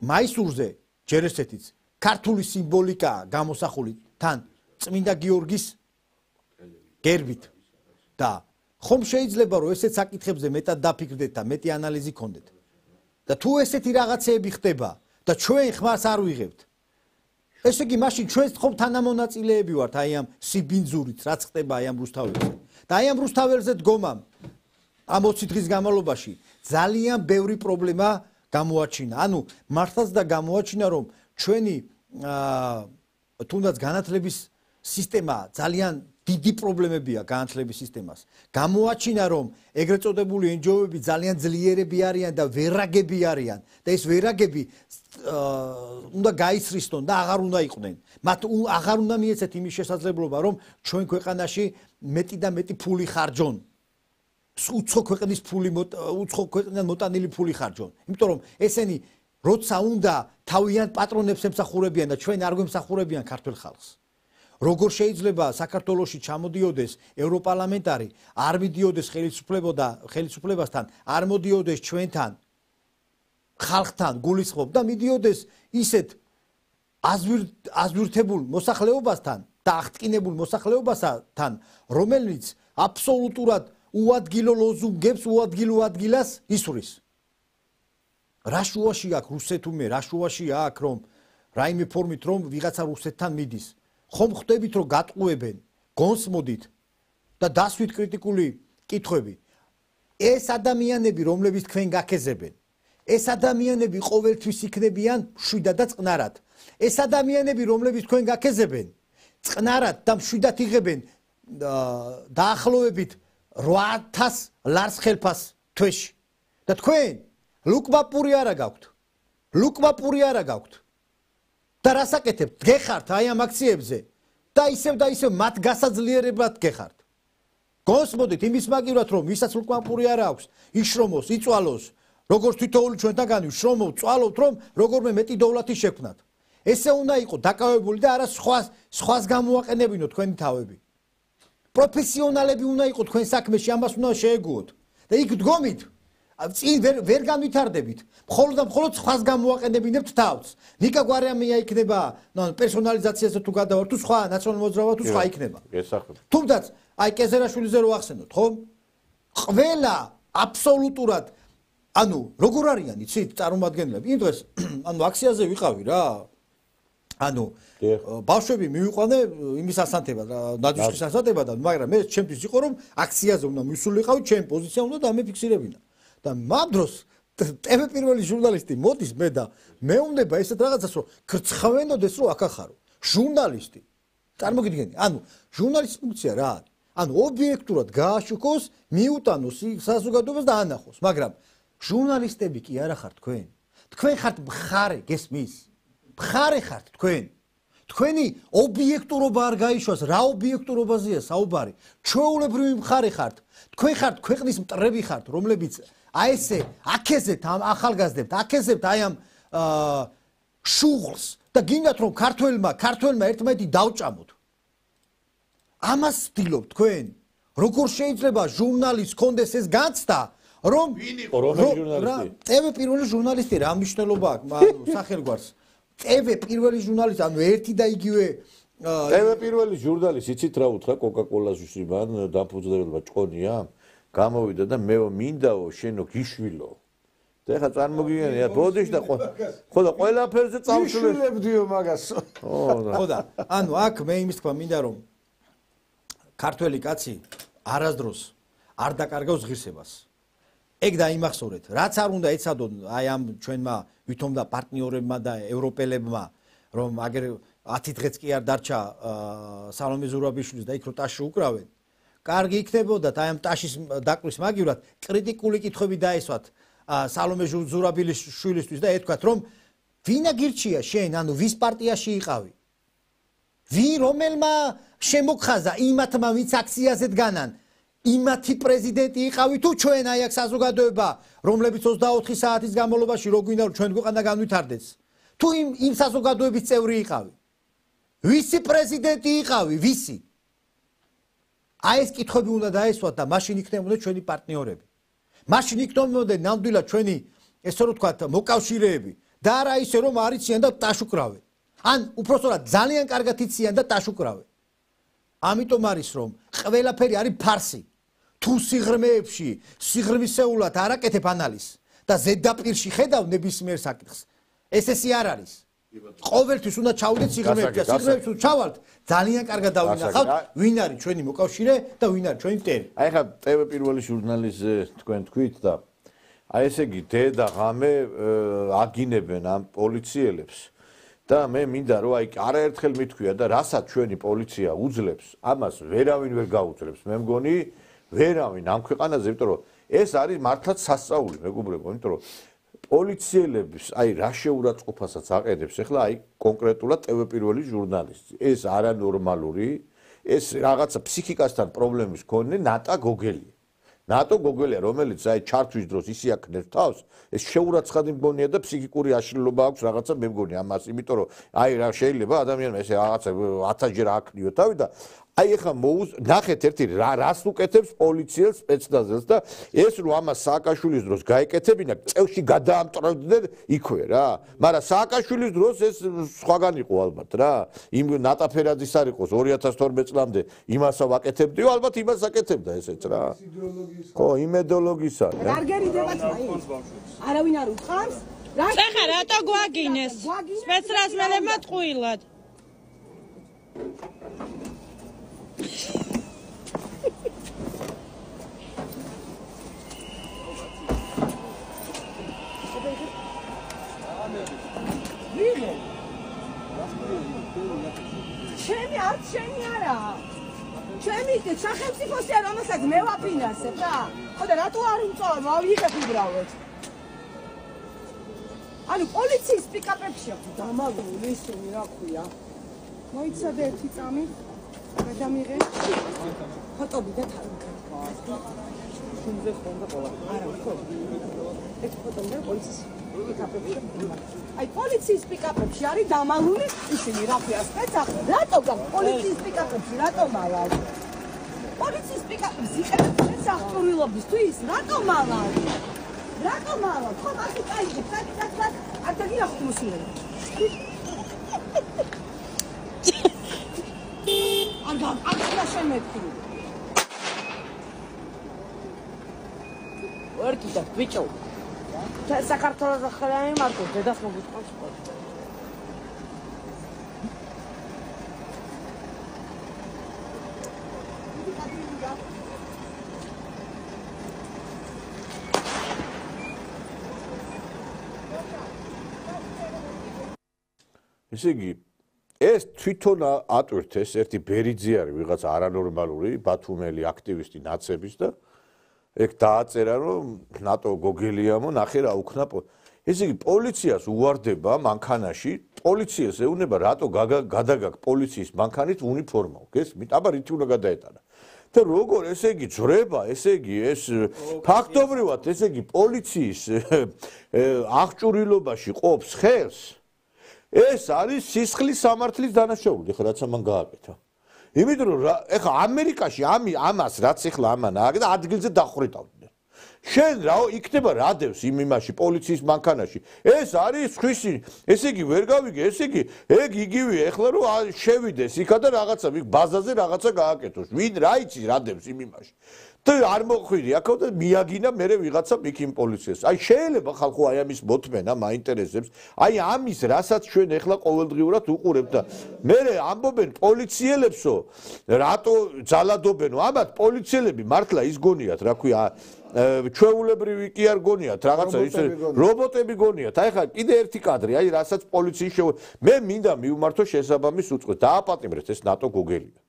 მაისურზე ჯერ ესეთიც ქართული სიმბოლიკა გამოსახული თან წმინდა გიორგის გერბით და ხომ შეიძლება რომ ესეთ საკითხებზე მეტად დაფიქრდეთ და მეტი ანალიზი გქონდეთ და თუ ესეთი რაღაცეები ხდება და ჩვენ ხმას არ ვიღებთ ესე იგი მაშინ ჩვენც ხომ თანამონაწილეები ვართ აი ამ სიბინძურით რაც ხდება აი ამ რუსთაველზე და აი ამ რუსთაველზე დგომამ ამ 20 დღის განმავლობაში ძალიან ბევრი პრობლემა გამოაჩინა ანუ მართლაც და გამოაჩინა რომ ჩვენი თუნდაც განათლების სისტემა ძალიან დიდი პრობლემებია განათლების სისტემას. გამოაჩინა რომ ეგრეთ წოდებული NGO-ები ძალიან ძლიერები არიან და ვერაგები არიან და ეს ვერაგები უნდა გაიცრისონ და აღარ უნდა იყვნენ. მათ აღარ უნდა მიეცეთ იმის შესაძლებლობა რომ ჩვენ ქვეყანაში მეტი და მეტი ფული ხარჯონ. უცხო ქვეყნის ფული უცხო ქვეყნიდან მოტანილი ფული ხარჯონ. იმიტომ რომ ესენი როცა უნდა თავიანთ პატრონებს ემსახურებიან და ჩვენ არ გვემსახურებიან ქართულ ხალხს. როგორ შეიძლება საქართველოში ჩამოდიოდეს ევროპარლამენტარი, არ მიდიოდეს ხელისუფლებასთან, არ მოდიოდეს ჩვენთან, ხალხთან გულისხმობ და მიდიოდეს ისეთ აზვირთებულ მოსახლეობასთან და აღტკინებულ მოსახლეობასთან, რომელიც აბსოლუტურად უადგილო ლოზუნგებს, უადგილო ადგილას ისვრის. რა შუაში აქვს რუსეთუმე, რა შუაში აქვს რომ რაიმე ფორმით რომ ვიღაცა რუსეთთან მიდის. ხომ ხვდებით რომ გატყუებენ, გონსმოდით და დასვით კრიტიკული კითხვები. ეს ადამიანები, რომლებიც თქვენ გაქეზებენ, ეს ადამიანები ყოველთვის იქნებიან მშვიდად და წყნარად. ეს ადამიანები, რომლებიც თქვენ გაქეზებენ, წყნარად და მშვიდად იღებენ დაახლოებით 8000 ლარს ხელფას თვეში. და თქვენ ლუკმაპური არა გაქვთ. ლუკმაპური არა გაქვთ. და რას აკეთებთ? გეხართ აი ამ აქციებზე და ისევ მათ გასაძლიერებლად გეხართ. გონსმოდით იმის მაგივრად რომ ვისაც ლუკმაპური არა აქვს, იშრომოს, იწვალოს, როგორც თითოეული ჩვენთაგანი ვშრომობთ, წვალობთ რომ როგორმე მეტი დოვლათი შექმნათ. ესე უნდა იყოს დაკავებული და არა სხვას გამოაყენებინოთ თქვენი თავები. პროფესიონალები უნდა იყოს თქვენ საქმეში, ამას უნდა შეეგუოთ. და იქ დგომით წინ ვერ განვითარდებით. მხოლოდ და მხოლოდ სხვას გამოაყენებინებთ თავს. ნიკა გვარამია იქნება, პერსონალიზაციაზე თუ გადავართ, თუ სხვა ნაციონალურ მოძრაობა თუ სხვა იქნება. თუმდაც აი კეზერაშვილიზე რო ახსენოთ, ხო? ყველა აბსოლუტურად ანუ როგორ არიან იცით წარმომადგენლები? იმ დღეს ანუ აქციაზე ვიყავი რა. ანუ ბავშვები მივიყვანე იმის ასანთებად, ნაძვისხის ასანთებად, მაგრამ მე ჩემთვის იყო რომ აქციაზე უნდა მივსულიყავი, ჩემი პოზიცია უნდა დამეფიქსირებინა. და მაგ დროს TV პირველი ჟურნალისტი მოდის მე და მეუნდება ესეთ რაღაცას რომ ქრცხვენოდეს რომ აქ ახარო ჟურნალისტი წარმოგიდგენი ანუ ჟურნალისტის ფუნქცია რა არის ანუ ობიექტურად გააშუქოს მიუტანოს საზოგადოებას და ანახოს მაგრამ ჟურნალისტები კი არა ხართ თქვენ ხართ მხარე გესმის მხარე ხართ თქვენი ობიექტურობა არ გაიშვას რა ობიექტურობაზეა საუბარი ჩვეულებრივი მხარე ხართ თქვენ ხართ ქვეყნის მტრები ხართ რომლებიც აი ესე აკეზებთ ამ ახალგაზრდებთ, აკეზებთ აი ამ შუღლს და გინდათ რომ ქართველმა ერთმანეთი დავჭამოთ. ამას ვთილობთ თქვენ. როგორ შეიძლება ჟურნალისტს კონდეს ეს განცდა, რომ TV პირველი ჟურნალისტი რა მნიშვნელობა აქვს სახელგვარს. TV პირველი ჟურნალისტი, ანუ ერთი და იგივე TV პირველი ჟურნალისტი, იცით რა უთხრა კოკა-კოლას მან დამფუძნებელმა ჭყონია? გამოვიდა და მე მინდაო შენო გიშვილო. და ეხლა წარმოგიდგენია ბოდიშ და ხო და ყველაფერზე წავშვილებ. გიშვილებდიო მაგას. ხო და ანუ აქ მე იმის თქვა მინდა რომ ქართველი კაცი არასდროს არ დაკარგავს ღირსებას. ეგ დაიმახსოვრეთ, რაც არ უნდა ეცადონ აი ამ ჩვენმა ვითომ და პარტნიორებმა და ევროპელებმა რომ აგერ 10 დღეც კი არ დარჩა სალომე ზურაბიშვილის და იქ რო ტაში უკრავენ. კარგი იქნებოდათ აი ამ ტაშის დაკვრის მაგივრად კრიტიკული კითხვები დაესვათ სალომე ზურაბიშვილისთვის და ეთქვათ რომ ვინა გირჩია შენ ანუ ვის პარტიაში იყავი რომელმა შემოგხაზა იმათმა ვინც აქციაზე დგანან იმათი პრეზიდენტი იყავი თუ ჩვენ აი აქ საზოგადოება რომლებიც 24 საათის განმავლობაში რო გვინდა რომ ჩვენ ქვეყანა განვითარდეს თუ იმ საზოგადოების წევრი იყავი ვისი პრეზიდენტი იყავი ვისი აი ეს კითხვები უნდა დაესვათ და მაშინ იქნებოდა ჩვენი პარტნიორები მაშინ იქნებოდა ნამდვილად ჩვენი ესე რომ ვთქვათ მოკავშირეები და არა ისე რომ არიციან და ტაშუკრავენ ან უпростоრად ძალიან კარგად იციან და ტაშუკრავენ ამიტომ არის რომ ყველაფერი არის ფარსი თუ სიღრმეებში სიღრმისეულად არ აკეთებ ანალიზს და ზედაპირში ხედავ ნებისმიერ საკითხს ესე არ არის ყოველთვის უნდა ჩავიდეთ სიღრმეებში და სიღრმეებში თუ ჩავალთ ძალიან კარგად დავინახავთ ვინ არის ჩვენი მოკავშირე და ვინ არის ჩვენი მტერი აი ხა TV პირველი ჟურნალისტზე თქვენ თქვით და აი ესე იგი დე და ღამე აგინებენ ამ პოლიციელებს და მე მინდა რომ აი არაერთხელ მithქვია და რასაც ჩვენი პოლიცია უძლებს ამას ვერავინ ვერ გაუძლებს მე მგონი ვერავინ ამ ქვეყანაზე იმიტომ რომ ეს არის მართლაც სასწაული მეგობრებო იმიტომ რომ პოლიციელების აი რა შეურაცხყოფასაც აყენებს ახლა აი კონკრეტულად TV პირველი ჟურნალისტი ეს არანორმალური ეს რაღაცა ფსიქიკასთან პრობლემის მქონე ნატა გოგელია ნატო გოგელია რომელიც აი ჩართვის დროს ისი აქნებს თავს ეს შეურაცხადი მგონია და ფსიქიკური აშლილობა აქვს რაღაცა მე მგონი ამას იმიტომ რომ აი რა შეიძლება ადამიანმა ესე რაღაცა 1000-ჯერ აქნიო თავი და აი ეხა ნახეთ ერთი რას უკეთებს პოლიციელს სპეცნაზელს და ეს რომ ამას სააკაშვილის დროს გაეკეთებინა წევში გადაამტრევდნენ იქვე რა მაგრამ სააკაშვილის დროს ეს სხვაგან იყო ალბათ რა იმ ნატა ფერაძის არ იყოს 2012 წლამდე იმასა ვაკეთებდიო ალბათ იმას აკეთებდა ესეც რა ხო იმედოლოგისა რა გერიდებათ მაინც არავინ არ უთხავს ეხა რატო გვაგინეს სპეცრაზმელებმა ტყუილად ჩემი არ ჩემი არა ჩემი სახელმწიფოსია რომელსაც მე ვაფინანსებ რა ხო და რატო არ უმწოვარ მოვიღებ უბრალოდ ანუ პოლიციის პიკაპებში აქვს დამალული ისინი რა ქვია მოიცადე ერთი წამი გადამიღე ფოტოები და შუნზე ხონდა ყველა არა ხო ეს ფოტოები პოლიციის პიკაპებში აი პოლიციის პიკაპებში არის დამალული ისინი რა ქვია სპეცახ რატო გაქვს პოლიციის პიკაპებში რატო მალავ პოლიციის პიკაპებს იყენებს სპეცახტურილობისთვის რატო მალავ ხო მაგ კაიჯი საკითხად არ დაგინახოთ მოსულები Anga შემეთქი. ვერკი და ბიჭო. და საქართველოს ახალანი მარკო დედას მოგიწყოს ხოლმე. ესე იგი ეს თვითონ ატვირთეს ერთი ბერიძე არის ვიღაც არანორმალური ბათუმელი აქტივისტი ნაცების და ეგ დააწერა რომ ნატო გოგელიამო ნახე რა უქნა ესე იგი პოლიციას უვარდება მანქანაში პოლიციას ეუბნება რატო გადაგაკ პოლიციის მანქანით უნიფორმა გესმით აბა რითი უნდა გადაეტანა და როგორ ესე იგი ძრება ესე იგი ეს ფაქტობრივად ესე იგი პოლიციის აღჭურვილობაში ყოფს ხელს ეს არის სისხლის სამართლის დანაშაული, ხო, რაც ამან გააკეთა. იმიტომ რომ ეხლა ამერიკაში ამას რაც ეხლა ამან ააკეთა, ადგილზე დახვრიტავდნენ. შენ რა იქნება რადევს იმაში პოლიციის მანქანაში. ეს არის ხვისი, ესე იგი ვერ გავიგე, ესე იგი ეგ იგივე ეხლა რომ შევიდეს იქა და რაღაცა ბაზაზე რაღაცა გააკეთოს. ვინ რა იცი რადევს იმაში. და არ მოხვირი აქო და მიაგინა მერე ვიღაცა მიქიმ პოლიციას. აი შეიძლება ხალხო აი ამის მოთმენა მაინტერესებს. აი ამის რასაც ჩვენ ეხლა ყოველდღიურად უყურებთ და მერე ამბობენ პოლიციელებსო რატო ძალადობენო ამათ პოლიციელები მართლა ის გონიათ რა ქვია ჩვეულებრივი კი არ გონიათ რაღაცა ის რობოტები გონიათ. აი ხა კიდე ერთი კადრი აი რასაც პოლიციის მე მინდა მივმართო შესაბამის უწყო დააპატიმრეთ ეს ნატო გოგელია.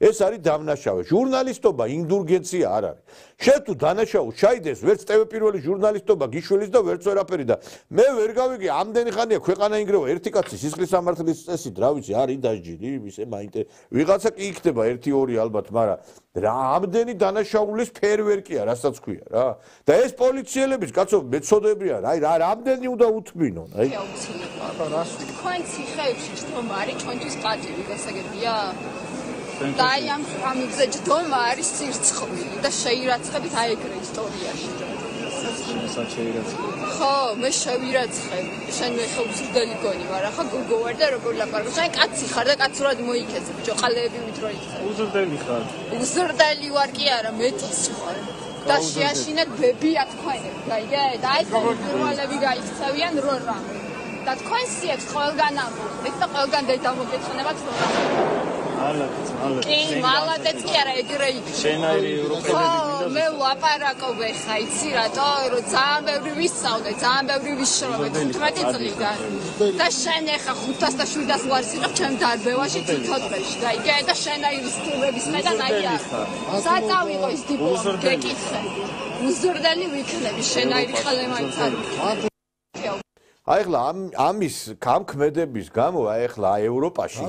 ეს არის დამნაშავე. ჟურნალისტობა ინდულგენცია არ არის. შენ თუ დანაშაულს ჩაიდეს, ვერც TV პირველი ჟურნალისტობა გიშველის და ვერც ვერაფერი და მე ვერ გავიგე, ამდენი ხანია ქვეყანა ინგრევა ერთი კაცი სისხლის სამართლის წესით, რა ვიცი, არის დასჯილი, ისე მაინტერესებს. ვიღაცა კი იქნება 1-2 ალბათ, მაგრამ რა ამდენი დანაშაულის ფერვერკია, რასაც ქვია რა. და ეს პოლიციელების კაცო მეცოდებიან, აი რა რამდენი უნდა უთმინონ, აი. თქვენ ციხეებში ჯდომა არის ჩვენთვის პატივი გასაგებია? და აი ამ ამზე ჯდომა არის სირცხმილი და შეირაცხებით აი ეგრე ისტორიაში. ხო, მე შევირაცხებ. შენ მე ხო უზრდელი გონი ვარ, ახლა გოგო ვარ და როგორ ლაპარაკობ? შენ კაცი ხარ და კაცურად მოიქეცე, ბიჭო, ყალეები ვიტრო იქცე. უზრდელი ხარ. უზრდელი ვარ კი არა, მეტიც ხარ. და შეაშინეთ ბებია თქვენები, გაიგე? და აი პირველები გაიქცევიან რო რამე. და თქვენ სიებს ყველგან ამბობთ და ყველგან დედა მოგეცხნებათ რო რამე. კი, მალადეც კი არა, ეგრე იქნება. შენაირი ევროპელები მე ლაპარაკობ ხა, იცი რატო? რომ ძალიან ბევრი ვისწავლე, ძალიან ბევრი ვიშრობე 15 წლიდან. და შენ ხა 500 და 700 ლარის იყავ ჩემ დარბევაში თითოთმეში, გაიგე? და შენაირი სტუმრების ხედან აი არ. საწავიღო ის დიპლომი გეკითხე. უზრდელი ვიქნები, შენაირი ხალე მაინც არ ვიქნები. აი ახლა ამის გამქმედების გამო აი ახლა ევროპაში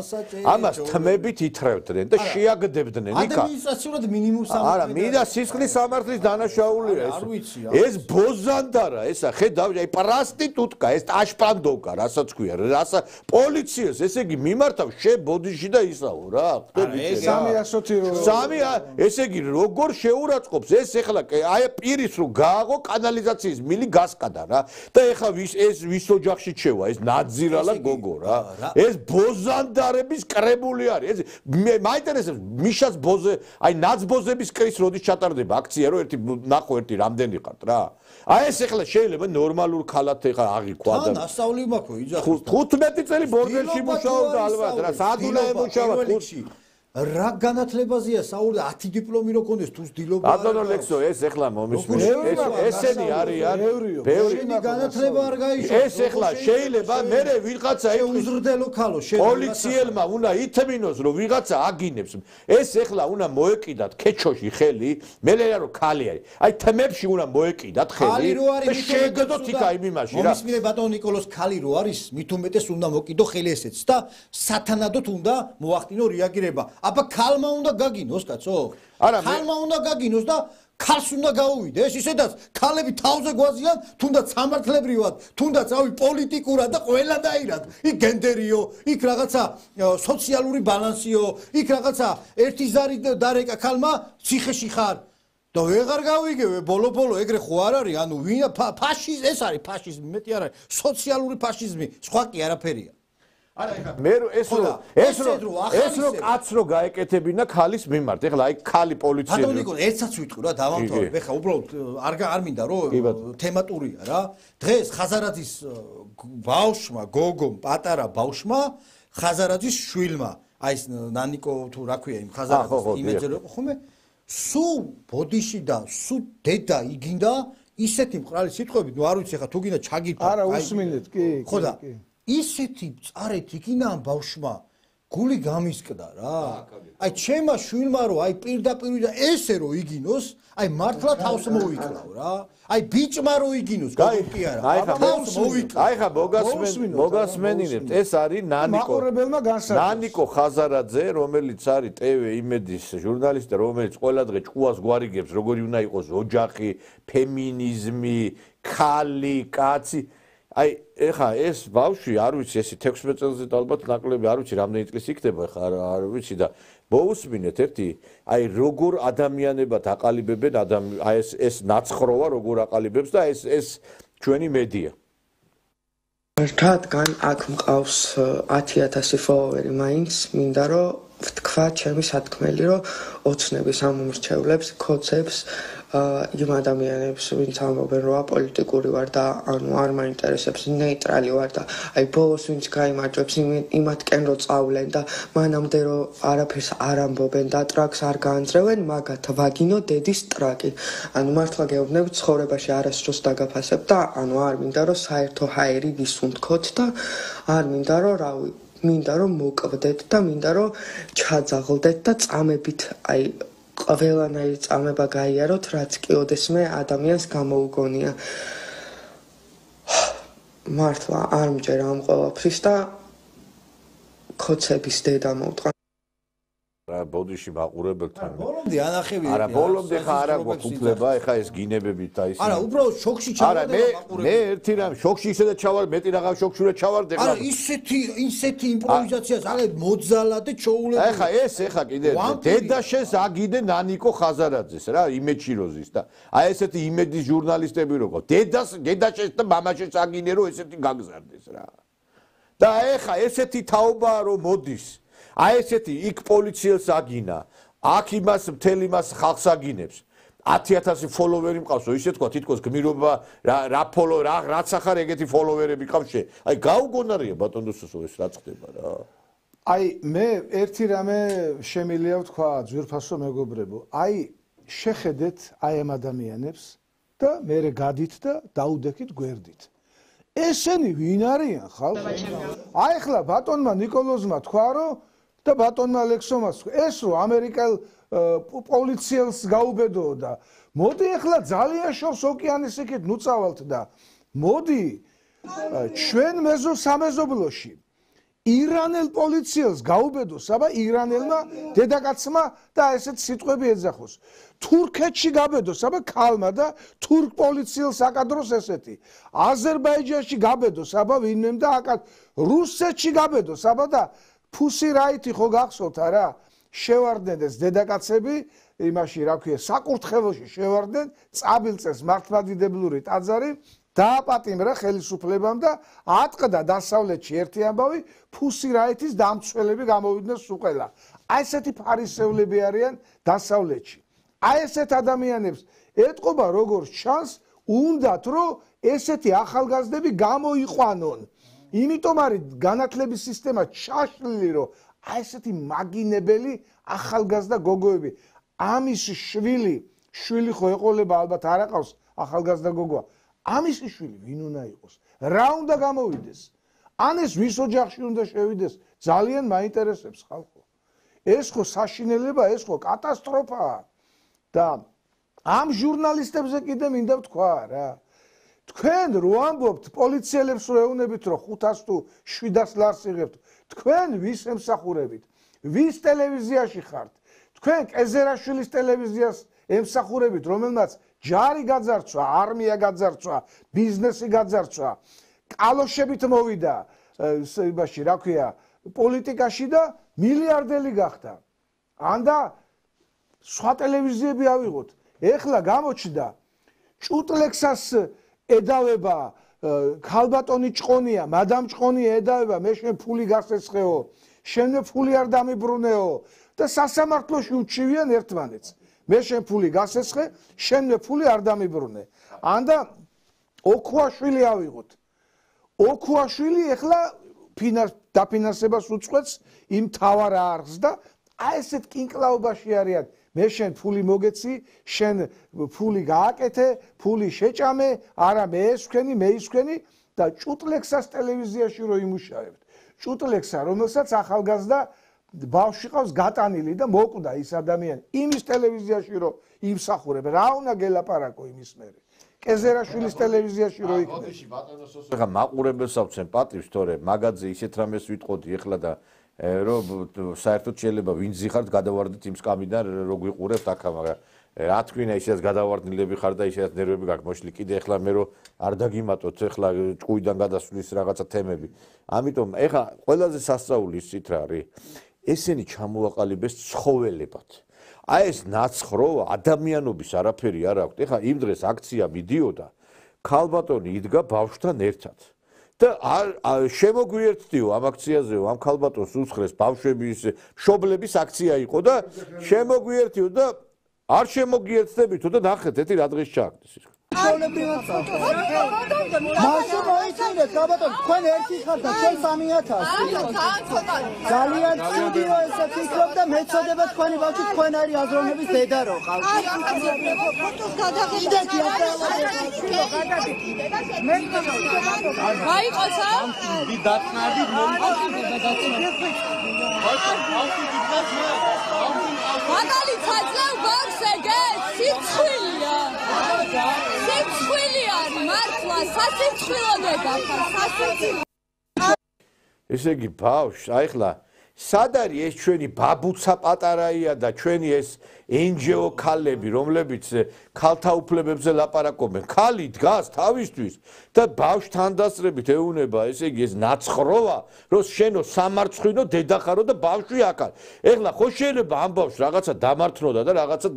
ამას თმებით ითრევდნენ და შეაგდებდნენ იქა ადმინისტრაციულად მინიმუმ სამართლი არა მინდა სისხლის სამართლის დანაშაულია ეს ბოზანდარა ესა ხედავ აი პრასტიტუტკა ეს აშპანდოვკა რასაც ქვია რასაც პოლიციას ესე იგი მიმართავ შებოდიში და ისაო რა სამი ესე იგი როგორ შეურაცხყოფს ეს ახლა აი პირის რო გააღო კანალიზაციის მილი გასკადა რა და ახლა ეს ოჯახში შევა ეს ნაძირალა გოგო რა ეს ბოზანდარების კრებული არის ეს მაინტერესებს მიშას ბოზე აი ნაცბოზების კრის როდის ჩატარდება აქცია რომ ერთი ნახო ერთი რამდენი ხართ რა აი ეს ახლა შეიძლება ნორმალურ ხალათ ეხა აღიქვა და თან ასწავლი მაქვს იძახის 15 წელი ბორდელში მუშაობდა ალბათ რა საათულა ემუშავა რა განათლებაზეა საუბარი 10 დიპლომი რო კონდეს თუ ძილობა ბატონო ლექსო ეს ახლა მომისმენთ ესენი არიან ბევრი განათლება არ გაიშვა ეს ახლა შეიძლება მე ვიღაცა უზრდელო ქალო პოლიციელმა უნდა ითმინოს რომ ვიღაცა აგინებს ეს ახლა უნდა მოეკიდათ ქეჩოში ხელი მე რა რომ ქალი არის აი თმებში უნდა მოეკიდათ ხელი და შეგდოთ იქა იმ იმაში რა მომისმინე ბატონო ნიკოლოს ქალი რო არის მით უმეტეს უნდა მოკიდო ხელი ესეც და სათანადოდ უნდა მოახდინო რეაგირება აბა ქალმა უნდა გაგინოს კაცო ქალმა უნდა გაგინოს და ქალს უნდა გაუვიდეს ისედაც ქალები თავზე გვაზიან თუნდაც სამართლებრივად თუნდაც ავი პოლიტიკურად და ყველანაირად იქ გენდერიო იქ რაღაცა სოციალური ბალანსიო იქ რაღაცა ერთი ზარი დარეკა ქალმა ციხეში ხარ და ვეღარ გავიგე ბოლო ეგრე ხო არ არის ანუ ვინა ფაშიზმი ეს არის ფაშიზმი მეტი არ არის სოციალური ფაშიზმი სხვა კი არაფერია მე ეს რო კაც რო გაეკეთებინა ქალის მიმართ ეხლა აი ქალი პოლიციელი ბატონო ნიკოლო ერთსაც ვიტყვი რა დავამთავრებ ეხლა უბრალოდ არ მინდა რომ თემატურია რა დღეს ხაზარაძის ბავშვმა გოგომ პატარა ბავშვმა ხაზარაძის შვილმა აი ეს ნანიკო თუ რა ქვია იმ ხაზარაძის იმეძე რო ხომე სულ ბოდიში და სულ დედა იგინდა ისეთი მყრალი სიტყვები ნუ არ ვიცი ეხლა თუ გინდა ჩაგიფა არა უსმინეთ კი ხო და ისეთი წარეთ იქინა ამ ბავშვმა გული გამისკდა რა აი ჩემმა შვილმა რო აი პირდაპირ და ესე რო იგინოს აი მართლა თავს მოიკლავ რა აი ბიჭმა რო იგინოს გოგო კი არა აი ხა მოგასმენინებთ ეს არის ნანიკო ხაზარაძე რომელიც არის TV იმედის ჟურნალისტი რომელიც ყველა დღე ჭკუას გვარიგებს როგორი უნდა იყოს ოჯახი ფემინიზმი ქალი კაცი აი ეხა ეს ბავშვი არ ვიცი ესე 16 წელზე ალბათ ნაკლები არ ვიცი რამდენი წლის იქნება ეხა არ ვიცი და მოусმინეთ ერთი აი როგორ ადამიანებად აყალიბებენ აი ეს ნაცხროვა როგორ აყალიბებს და ეს ჩვენი მედია რადგან აქ მყავს 10000 ფოლოვერი მაინც მინდა რომ ვთქვა ჩემი სათქმელი რომ ოცნების ამ მომრჩევლებს ქოცებს იმ ადამიანებს ვინც ამბობენ რომ აპოლიტიკური ვარ და ანუ არ მაინტერესებს ნეიტრალი ვარ და აი ბოლოს ვინც გაიმარჯვებს იმათკენ რომ წავლენ და მანამდე რომ არაფერს არ ამბობენ და ტრაკს არ გაანძრევენ მაგათ ვაგინო დედის ტრაკი ანუ მართლა გეუბნები ცხოვრებაში არასდროს დაგაფასებ და ანუ არ მინდა რომ საერთო ჰაერი ვისუნთქოთ და არ მინდა რომ რავი მინდა რომ მოკვდეთ და მინდა რომ ჩაძაღლდეთ და წამებით აი ყველანაირი წამება გაიაროთ, რაც კი ოდესმე ადამიანს გამოუგონია. მართლა არ მჯერ ამ ყველაფრის და ქოცების დედა მოვტყა. რა ბოდიში მაყურებელთან. ბოლომდე ანახები. არა, ბოლომდე ხა არა გვაქვს უფლება, ეხა ეს გინებებით და ის. არა, უბრალოდ შოქში ჩავარდება მაყურებელი. მე ერთი რამ შოქში ისედაც ჩავარ, მეტი რაღაც შოქშურე ჩავარდე. არა, ისეთი იმპროვიზაციას აღებ მოძალა და ჩოულები. ეხა კიდე დედა შენს აგიდე ნანიკო ხაზარაძეს რა, იმეჩიროზის და აი ესეთი იმედის ჟურნალისტები როგორ დედა შენს და მამა შენს აგინე რომ ესეთი გაგზარდეს რა. და ეხა ესეთი თაობაა რომ მოდის. აი ესეთი იქ პოლიციელს აგინა, აქ იმას მთელი მას ხალხს აგინებს. 10,000 ფოლოვერი მყავსო, ისე თქვა, თითქოს გმირობა რაც ახარ ეგეთი ფოლოვერები ყავს შე. აი გაუგონარია ბატონ დოსოსო ეს რა ხდება რა. აი მე ერთი რამე შემიძლია ვთქვა ძვირფასო მეგობრებო. აი შეხედეთ აი ამ ადამიანებს და მე გადით და დაუდექით გვერდით. ესენი ვინ არიან ხალხო? აი ახლა ბატონმა ნიკოლოზმა თქვა რომ და ბატონმა ალექსომას ეს რომ ამერიკელ პოლიციელს გაუბედო და მოდი ახლა ძალიან შორს ოკეანის იქით ნუწავალთ და მოდი ჩვენ მეზოსამეზობლოში ირანელ პოლიციელს გაუბედოს, აბა ირანელმა დედაკაცმა და ესეთ სიტყვები ეძახოს. თურქეთში გაბედოს, აბა ქალმა და თურქ პოლიციელს აკადროს ესეთი. აზერბაიჯანში გაბედოს, აბა ვინმემ და რუსეთში გაბედოს, აბა და ფუსი რაითი ხო გახსოვთ არა? შევარდნენ ეს დედაკაცები იმაში რა ქვია, საკურთხეველში შევარდნენ, წაბილწეს მართლმადიდებლური ტაძარი დააპატიმრა ხელისუფლებამ და ატყდა დასავლეთში ერთი ამბავი, ფუსი რაითის დამცველები გამოვიდნენ სუყელა. აი ესეთი ფარისევლები არიან დასავლეთში. აი ესეთ ადამიანებს ეტყობა როგორც ჩანს, უნდათ რომ ესეთი ახალგაზრდები გამოიყვანონ. იმიტომ არის განათლების სისტემა ჩაშლილი, რომ აი ესეთი მაგინებელი ახალგაზრდა გოგოები, ამის შვილი ხო ეყოლება ალბათ არ აყავს ახალგაზრდა გოგოა. ამის შვილი ვინ უნდა იყოს? რა უნდა გამოვიდეს? ან ეს ვის ოჯახში უნდა შევიდეს? ძალიან მაინტერესებს ხალხო. ეს ხო საშინელება, ეს ხო კატასტროფაა. და ამ ჟურნალისტებზე კიდე მინდა ვთქვა რა. თქვენ რო ამბობთ პოლიციელებს რო ეუნებით რომ 500 თუ 700 ლარს იღებთ, თქვენ ვის ემსახურებით? ვის ტელევიზიაში ხართ? თქვენ კეზერაშვილის ტელევიზიას ემსახურებით, რომელმაც ჯარი გაძარცვა, არმია გაძარცვა, ბიზნესი გაძარცვა, კალოშებით მოვიდა იმაში, რა ქვია, პოლიტიკაში და მილიარდელი გახდა. ანდა სხვა ტელევიზიები ავიღოთ. ეხლა გამოჩნდა ჭუტლექსას ედავება ქალბატონი ჭყონია, მადამ ჭყონია ედავება, მე შენ ფული გასესხეო, შენ ფული არ დამიბრუნეო და სასამართლოში უჩივიან ერთმანეთს. მე შენ ფული გასესხე, შენ ფული არ დამიბრუნე. ანდა ოქუაშვილი ავიღოთ. ოქუაშვილი ეხლა დაფინანსებას უწყვეტს იმ თავარ არხს და აი ესეთ კინკლაობაში არიან. მე შენ ფული მოგეცი, შენ ფული გააკეთე, ფული შეჭამე, არა მე ეს ვქენი, მე ის ვქენი და ჭუტლექსას ტელევიზიაში რო იმუშავებთ. ჭუტლექსა, რომელსაც ახალგაზრდა ბავშვი ყავს გატანილი და მოკვდა ის ადამიანი. იმის ტელევიზიაში რო იმსახურებ, რა უნდა გელაპარაკო იმის მერე. კეზერაშვილის ტელევიზიაში რო იქნება. ეხლა მაყურებელს ავცენ პატივს, თორე მაგაძე ისეთ რამეს ვიტყოდი ეხლა და რომ საერთოდ შეიძლება ვინც ზიხართ გადავარდეთ იმ სკამიდან რო გვიყურებთ აქა, მაგრამ რა თქვინა ისედაც გადავარდნილები ხარ და ისედაც ნერვები გაქვს მოშლი. კიდე ეხლა მე რო არ დაგიმატოთ ეხლა ჭუიდან გადასვლის რაღაცა თემები. ამიტომ ეხლა ყველაზე სასწაული ისიც რა არის. ესენი ჩამოაყალიბეს ცხოველებად. აი ეს ნაცხროა, ადამიანობის არაფერი არ აქვს. ეხლა იმ დღეს აქცია მიდიოდა, ქალბატონი იდგა ბავშვთან ერთად. და შემოგვიერთდიო ამ აქციაზეო, ამ ქალბატონს უსხრეს ბავშვების მშობლების აქცია იყო და შემოგვიერთდიო და არ შემოგიერთდებითო და ნახეთ, ეთი რა დღეს ჩააგდეს. ჩვეულებრივად მაშინ მოიცინეთ გაბატონ თქვენ ერთი ხართ და ჩვენ 3000 ძალიან ცუდია ესე ფიქრობ და მეწოდება თქვენი ბავშვი თქვენაირი აზროვნების დედა რო ყავს გაიყოცა მაგალითად ბავშვს ეგე სიცხვილია სიცხვილია მართლა სასიცხვილოდება ესე იგი ბავშვს აი ხლა სად არის ეს ჩვენი ბაბუცა პატარაია და ჩვენი ეს NGO ქალები რომლებიც ქალთა უფლებებზე ლაპარაკობენ ქალი დგას თავისთვის და ბავშვთან დასწრებით ეუნება ესე იგი ეს ნაცხროა რომ შენო სამარცხინო დედა ხარო და ბავშვი აქ არის ეხლა ხო შეიძლება ამ ბავშვს რაღაცა დამართნოდა და რაღაცა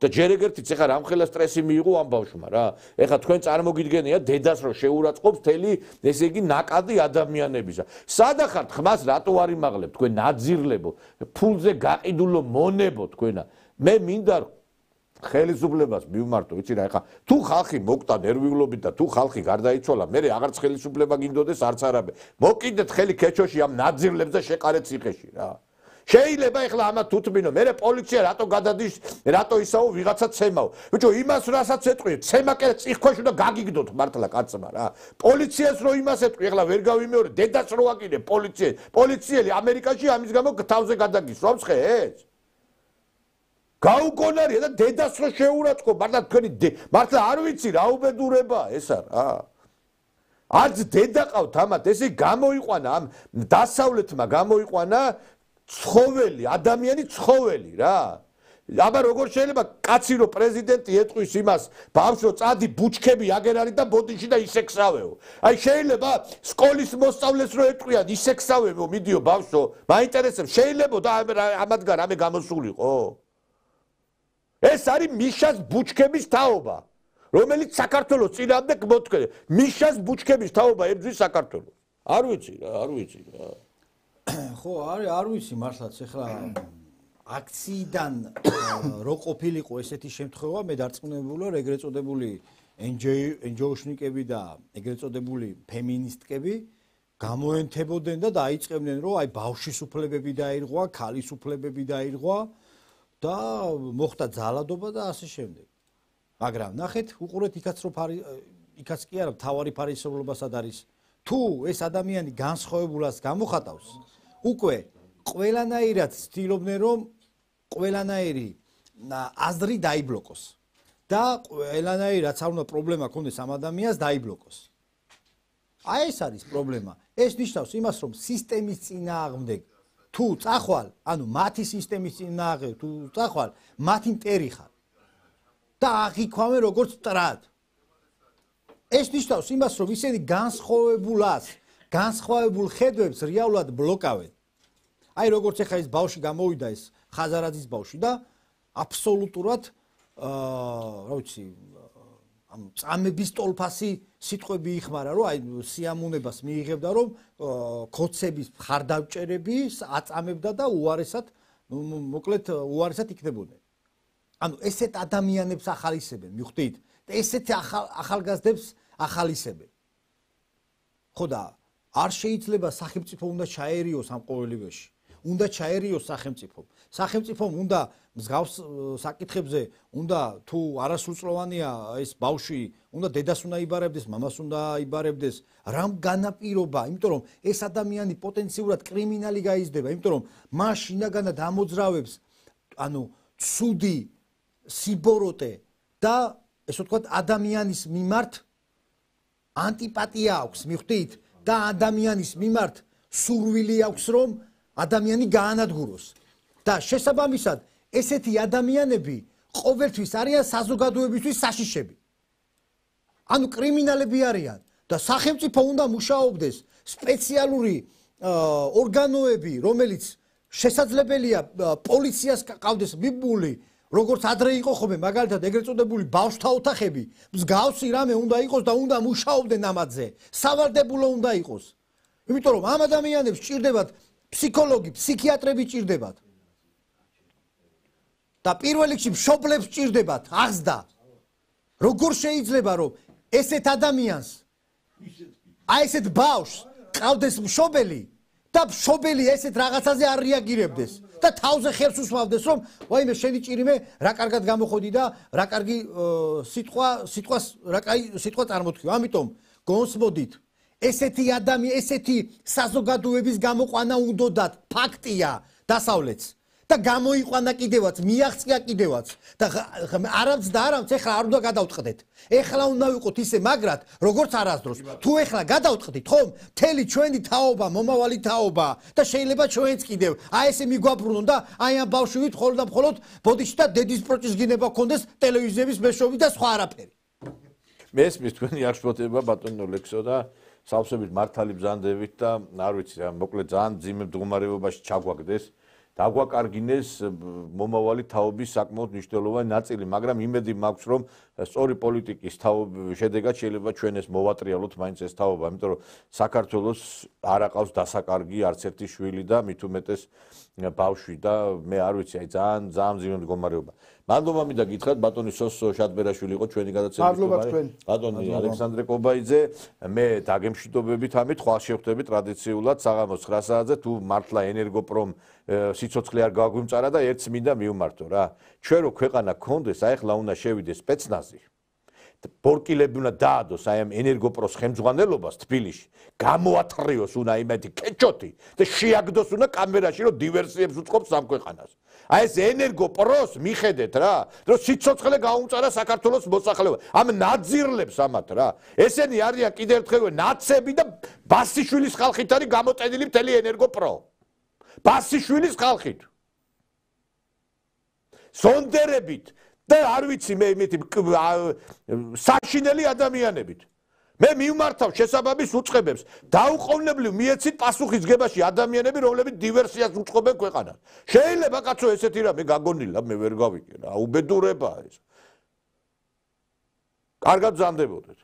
და ჯერ ეგერთიც ეხლა რამხელა სტრესი მიიღო ამ ბავშვმა რა ეხლა თქვენ წარმოგიდგენია დედას რომ შეურაცხყოფს მთელი ესე იგი ნაკადი ადამიანებისა სადა ხართ ხმას რატო არ იმაღლებთ თქვენ ნაძირლებო ფულზე გაყიდულო მონებო თქვენა მე მინდა ხელისუფლებას მივმართო ვიცი რა ეხა თუ ხალხი მოკტა ნერვიულობით და თუ ხალხი გარდაიცვალა მე აღარც ხელისუფლება გინდოდეს არც არაბე მოკიდეთ ხელი ქეჩოში ამ ნაძირლებს და შეყარეთ ციხეში რა შეიძლება ეხლა ამათ თუთმინო მე პოლიცია რატო გადადის რატო ისაო ვიღაცა ცემაო ბიჭო იმას რასაც ეტყვიეთ ცემა კი წიხქვეშ უნდა გაგიგდოთ მართლა კაცმა რა პოლიციას რო იმას ეტყვი ეხლა ვერ გავიმეორე დედას რო ვაკიდე პოლიციელი ამერიკაში ამის გამო თავზე გადაგისვამს ხე ეს გაუგონარია და დედას რო შეურაცხო მართლა თქვენი მართლა არ ვიცი რა უბედურება ესა რა არც დედა ყავთ ამათ ესე გამოიყვანა ამ დასავლეთმა გამოიყვანა ცხოველი ადამიანი ცხოველი რა აბა როგორ შეიძლება კაცი რო პრეზიდენტი ეტყვის იმას ბავშვო წადი ბუჩქები აგერ არის და ბოდიში და ისექსავეო აი შეიძლება სკოლის მოსწავლეს რო ეტყვიან ისექსავეო მიდიო ბავშვო მაინტერესებს შეიძლება და ამათგან რამე გამოსულიყო ეს არის მიშას ბუჩქების თაობა რომელიც საქართველოს წინამდე გმოთქვე მიშას ბუჩქების თაობა ებძვის საქართველოს არ ვიცი რა ხო არ ვიცი მართლაც ეხლა აქციიდან რო ყოფილიყო ესეთი შემთხვევა მე დარწმუნებული ვარ ეგრეთ წოდებული NGO-შნიკები და ეგრეთ წოდებული ფემინისტკები გამოენთებოდნენ და დაიწყებდნენ რომ აი ბავშვის უფლებები დაირღვა, ქალის უფლებები დაირღვა და მოხდა ძალადობა და ასე შემდეგ. მაგრამ ნახეთ, უყურეთ იქაც რომ იქაც კი არა თავარი ფარისევლობასად არის. თუ ეს ადამიანი განსხვავებულას გამოხატავს, უკვე ყველანაირად ცდილობდნენ რომ ყველანაირი აზრი დაიბლოკოს და ყველანაირი რაც არ უნდა პრობლემა ქონდეს ამ ადამიანს დაიბლოკოს. აი ეს არის პრობლემა. ეს ნიშნავს იმას რომ სისტემის წინააღმდეგ თუ წახვალ, ანუ მათი სისტემის წინააღმდეგ თუ წახვალ, მათი მტერი ხარ. და აღიქვამენ როგორც მტრად. ეს ნიშნავს იმას რომ ისინი განსხვავებულ ხედვებს რეალურად ბლოკავენ. აი როგორც ეხა ეს ბავშვი გამოვიდა ეს ხაზარაძის ბავშვი და აბსოლუტურად რა ვიცი ამ წამების ტოლფასი სიტყვები იხმარა რომ აი სიამონებას მიიღებდა რომ ქოცების მხარდაჭერების აწამებდა და უარესად მოკლედ უარესად იქნებოდნენ. ანუ ესეთ ადამიანებს ახალისებენ, მიხვდით? და ესეთ ახალგაზრდებს ახალისებენ. ხო და არ შეიძლება სახელმწიფო უნდა ჩაერიოს ამ ყოველივეში. უნდა ჩაერიოს სახელმწიფო. სახელმწიფომ უნდა მსგავს საკითხებზე უნდა თუ არასრულწლოვანია ეს ბავშვი, უნდა დედას უნდა იბარებდეს, მამას უნდა იბარებდეს, რამ განაპირობა, იმიტომ რომ ეს ადამიანი პოტენციურად კრიმინალი გაიზრდება, იმიტომ რომ მას შინაგანად ამოძრავებს ანუ ცუდი სიბოროტე და ესე ვთქვათ ადამიანის მიმართ ანტიპატია აქვს, მიხვდით? და ადამიანის მიმართ სურვილი აქვს რომ ადამიანი გაანადგუროს. და შესაბამისად ესეთი ადამიანები ყოველთვის არიან საზოგადოებისთვის საშიშები. ანუ კრიმინალები არიან და სახელმწიფო უნდა მუშაობდეს სპეციალური ორგანოები, რომელიც შესაძლებელია პოლიციას ყავდეს მიბული, როგორც ადრე იყო ხოლმე, მაგალითად ეგრეთ წოდებული ბავშვთა ოთახები, მსგავსი რამე უნდა იყოს და უნდა მუშაობდნენ ამაზე. სავალდებულო უნდა იყოს. იმიტომ რომ ამ ადამიანებს სჭირდებათ ფსიქოლოგი, ფსიქიატრები სჭირდებათ. და პირველ რიგში მშობლებს სჭირდებათ აღზრდა. როგორ შეიძლება რომ ესეთ ადამიანს აი ესეთ ბავშვს ყავდეს მშობელი და მშობელი ესეთ რაღაცაზე არ რეაგირებდეს და თავზე ხელს უსვამდეს რომ ვაიმე შენი ჭირიმე რა კარგად გამოხოდი და რა კარგი სიტყვა წარმოთქვი. ამიტომ გონსმოდით ესეთი ესეთი საზოგადოების გამოყვანა უნდათ ფაქტია დასავლეთს და გამოიყვანა კიდევაც მიაღწია კიდევაც და არამც და არამც ეხლა არ უნდა გადავტყდეთ. ეხლა უნდა ვიყოთ ისე მაგრად როგორც არასდროს. თუ ეხლა გადავტყდით ხომ მთელი ჩვენი თაობა მომავალი თაობა და შეიძლება ჩვენც კიდევ აი ესე მიგვაბრუნონ და აი ამ ბავშვით მხოლოდ და მხოლოდ ბოდიში და დედის პროჭის გინება გქონდეს ტელევიზიების მეშვეობით და სხვა არაფერი. მესმის თქვენი აღშფოთება ბატონო ლექსო და სავსებით მართალი ბრძანდებით და არ ვიცი რა მოკლედ ძალიან ძიმე მდგომარეობაში ჩაგვაგდეს დაგვაკარგინეს მომავალი თაობის საკმაოდ მნიშვნელოვანი ნაწილი, მაგრამ იმედი მაქვს, რომ სწორი პოლიტიკის შედეგად შეიძლება ჩვენ ეს მოვატრიალოთ მაინც ეს თაობა, იმიტომ რომ საქართველოს არ აყავს დასაკარგი არც ერთი შვილი და მით უმეტეს ბავშვი და მე არ ვიცი, აი ძალიან ძიმე მდგომარეობა. მადლობა მინდა გითხრათ ბატონი სოსო შადბერაშვილი იყო ჩვენი გადაცემის სტუმარი. ბატონი ალექსანდრე კობაიძე, მე დაგემშვიდობებით ამით, ხვალ შევხვდებით ტრადიციულად საღამოს 9 საათზე თუ მართლა ენერგოპრომ სიცოცხლე არ გაგვიმწარა და ერთს მინდა მივმართო რა. ჩვენ რო ქვეყანა გქონდეს, აი ახლა უნდა შევიდეს სპეცნაზი. ბორკილები უნდა დაადოს აი ამ ენერგოპროს ხელმძღვანელობას თბილისში. გამოათრიოს უნდა იმეთი კეჭოთი და შეაგდოს უნდა კამერაში რომ დივერსიებს უწყობს ამ ქვეყანას. აი ეს ენერგოპროს მიხედეთ რა, რომ სიცოცხლე გაუმწარა საქართველოს მოსახლეობა. ამ ნაძირლებს ამათ რა. ესენი არიან კიდევ ერთხელ ნაცები და ბასიშვილის ხალხით არის გამოტენილი მთელი ენერგოპრო. ბასიშვილის ხალხით. სონდერებით და არ ვიცი მე იმეთი საშინელი ადამიანებით. მე მივმართავ შესაბამის უწყებებს. დაუყოვნებლივ მიეცით პასუხისგებაში ადამიანები, რომლებიც დივერსიას უწყობენ ქვეყანას. შეიძლება კაცო ესეთი რამე გაგონილა, მე ვერ გავიგე რა. უბედურებაა ეს. კარგად ბრძანდებოდეთ.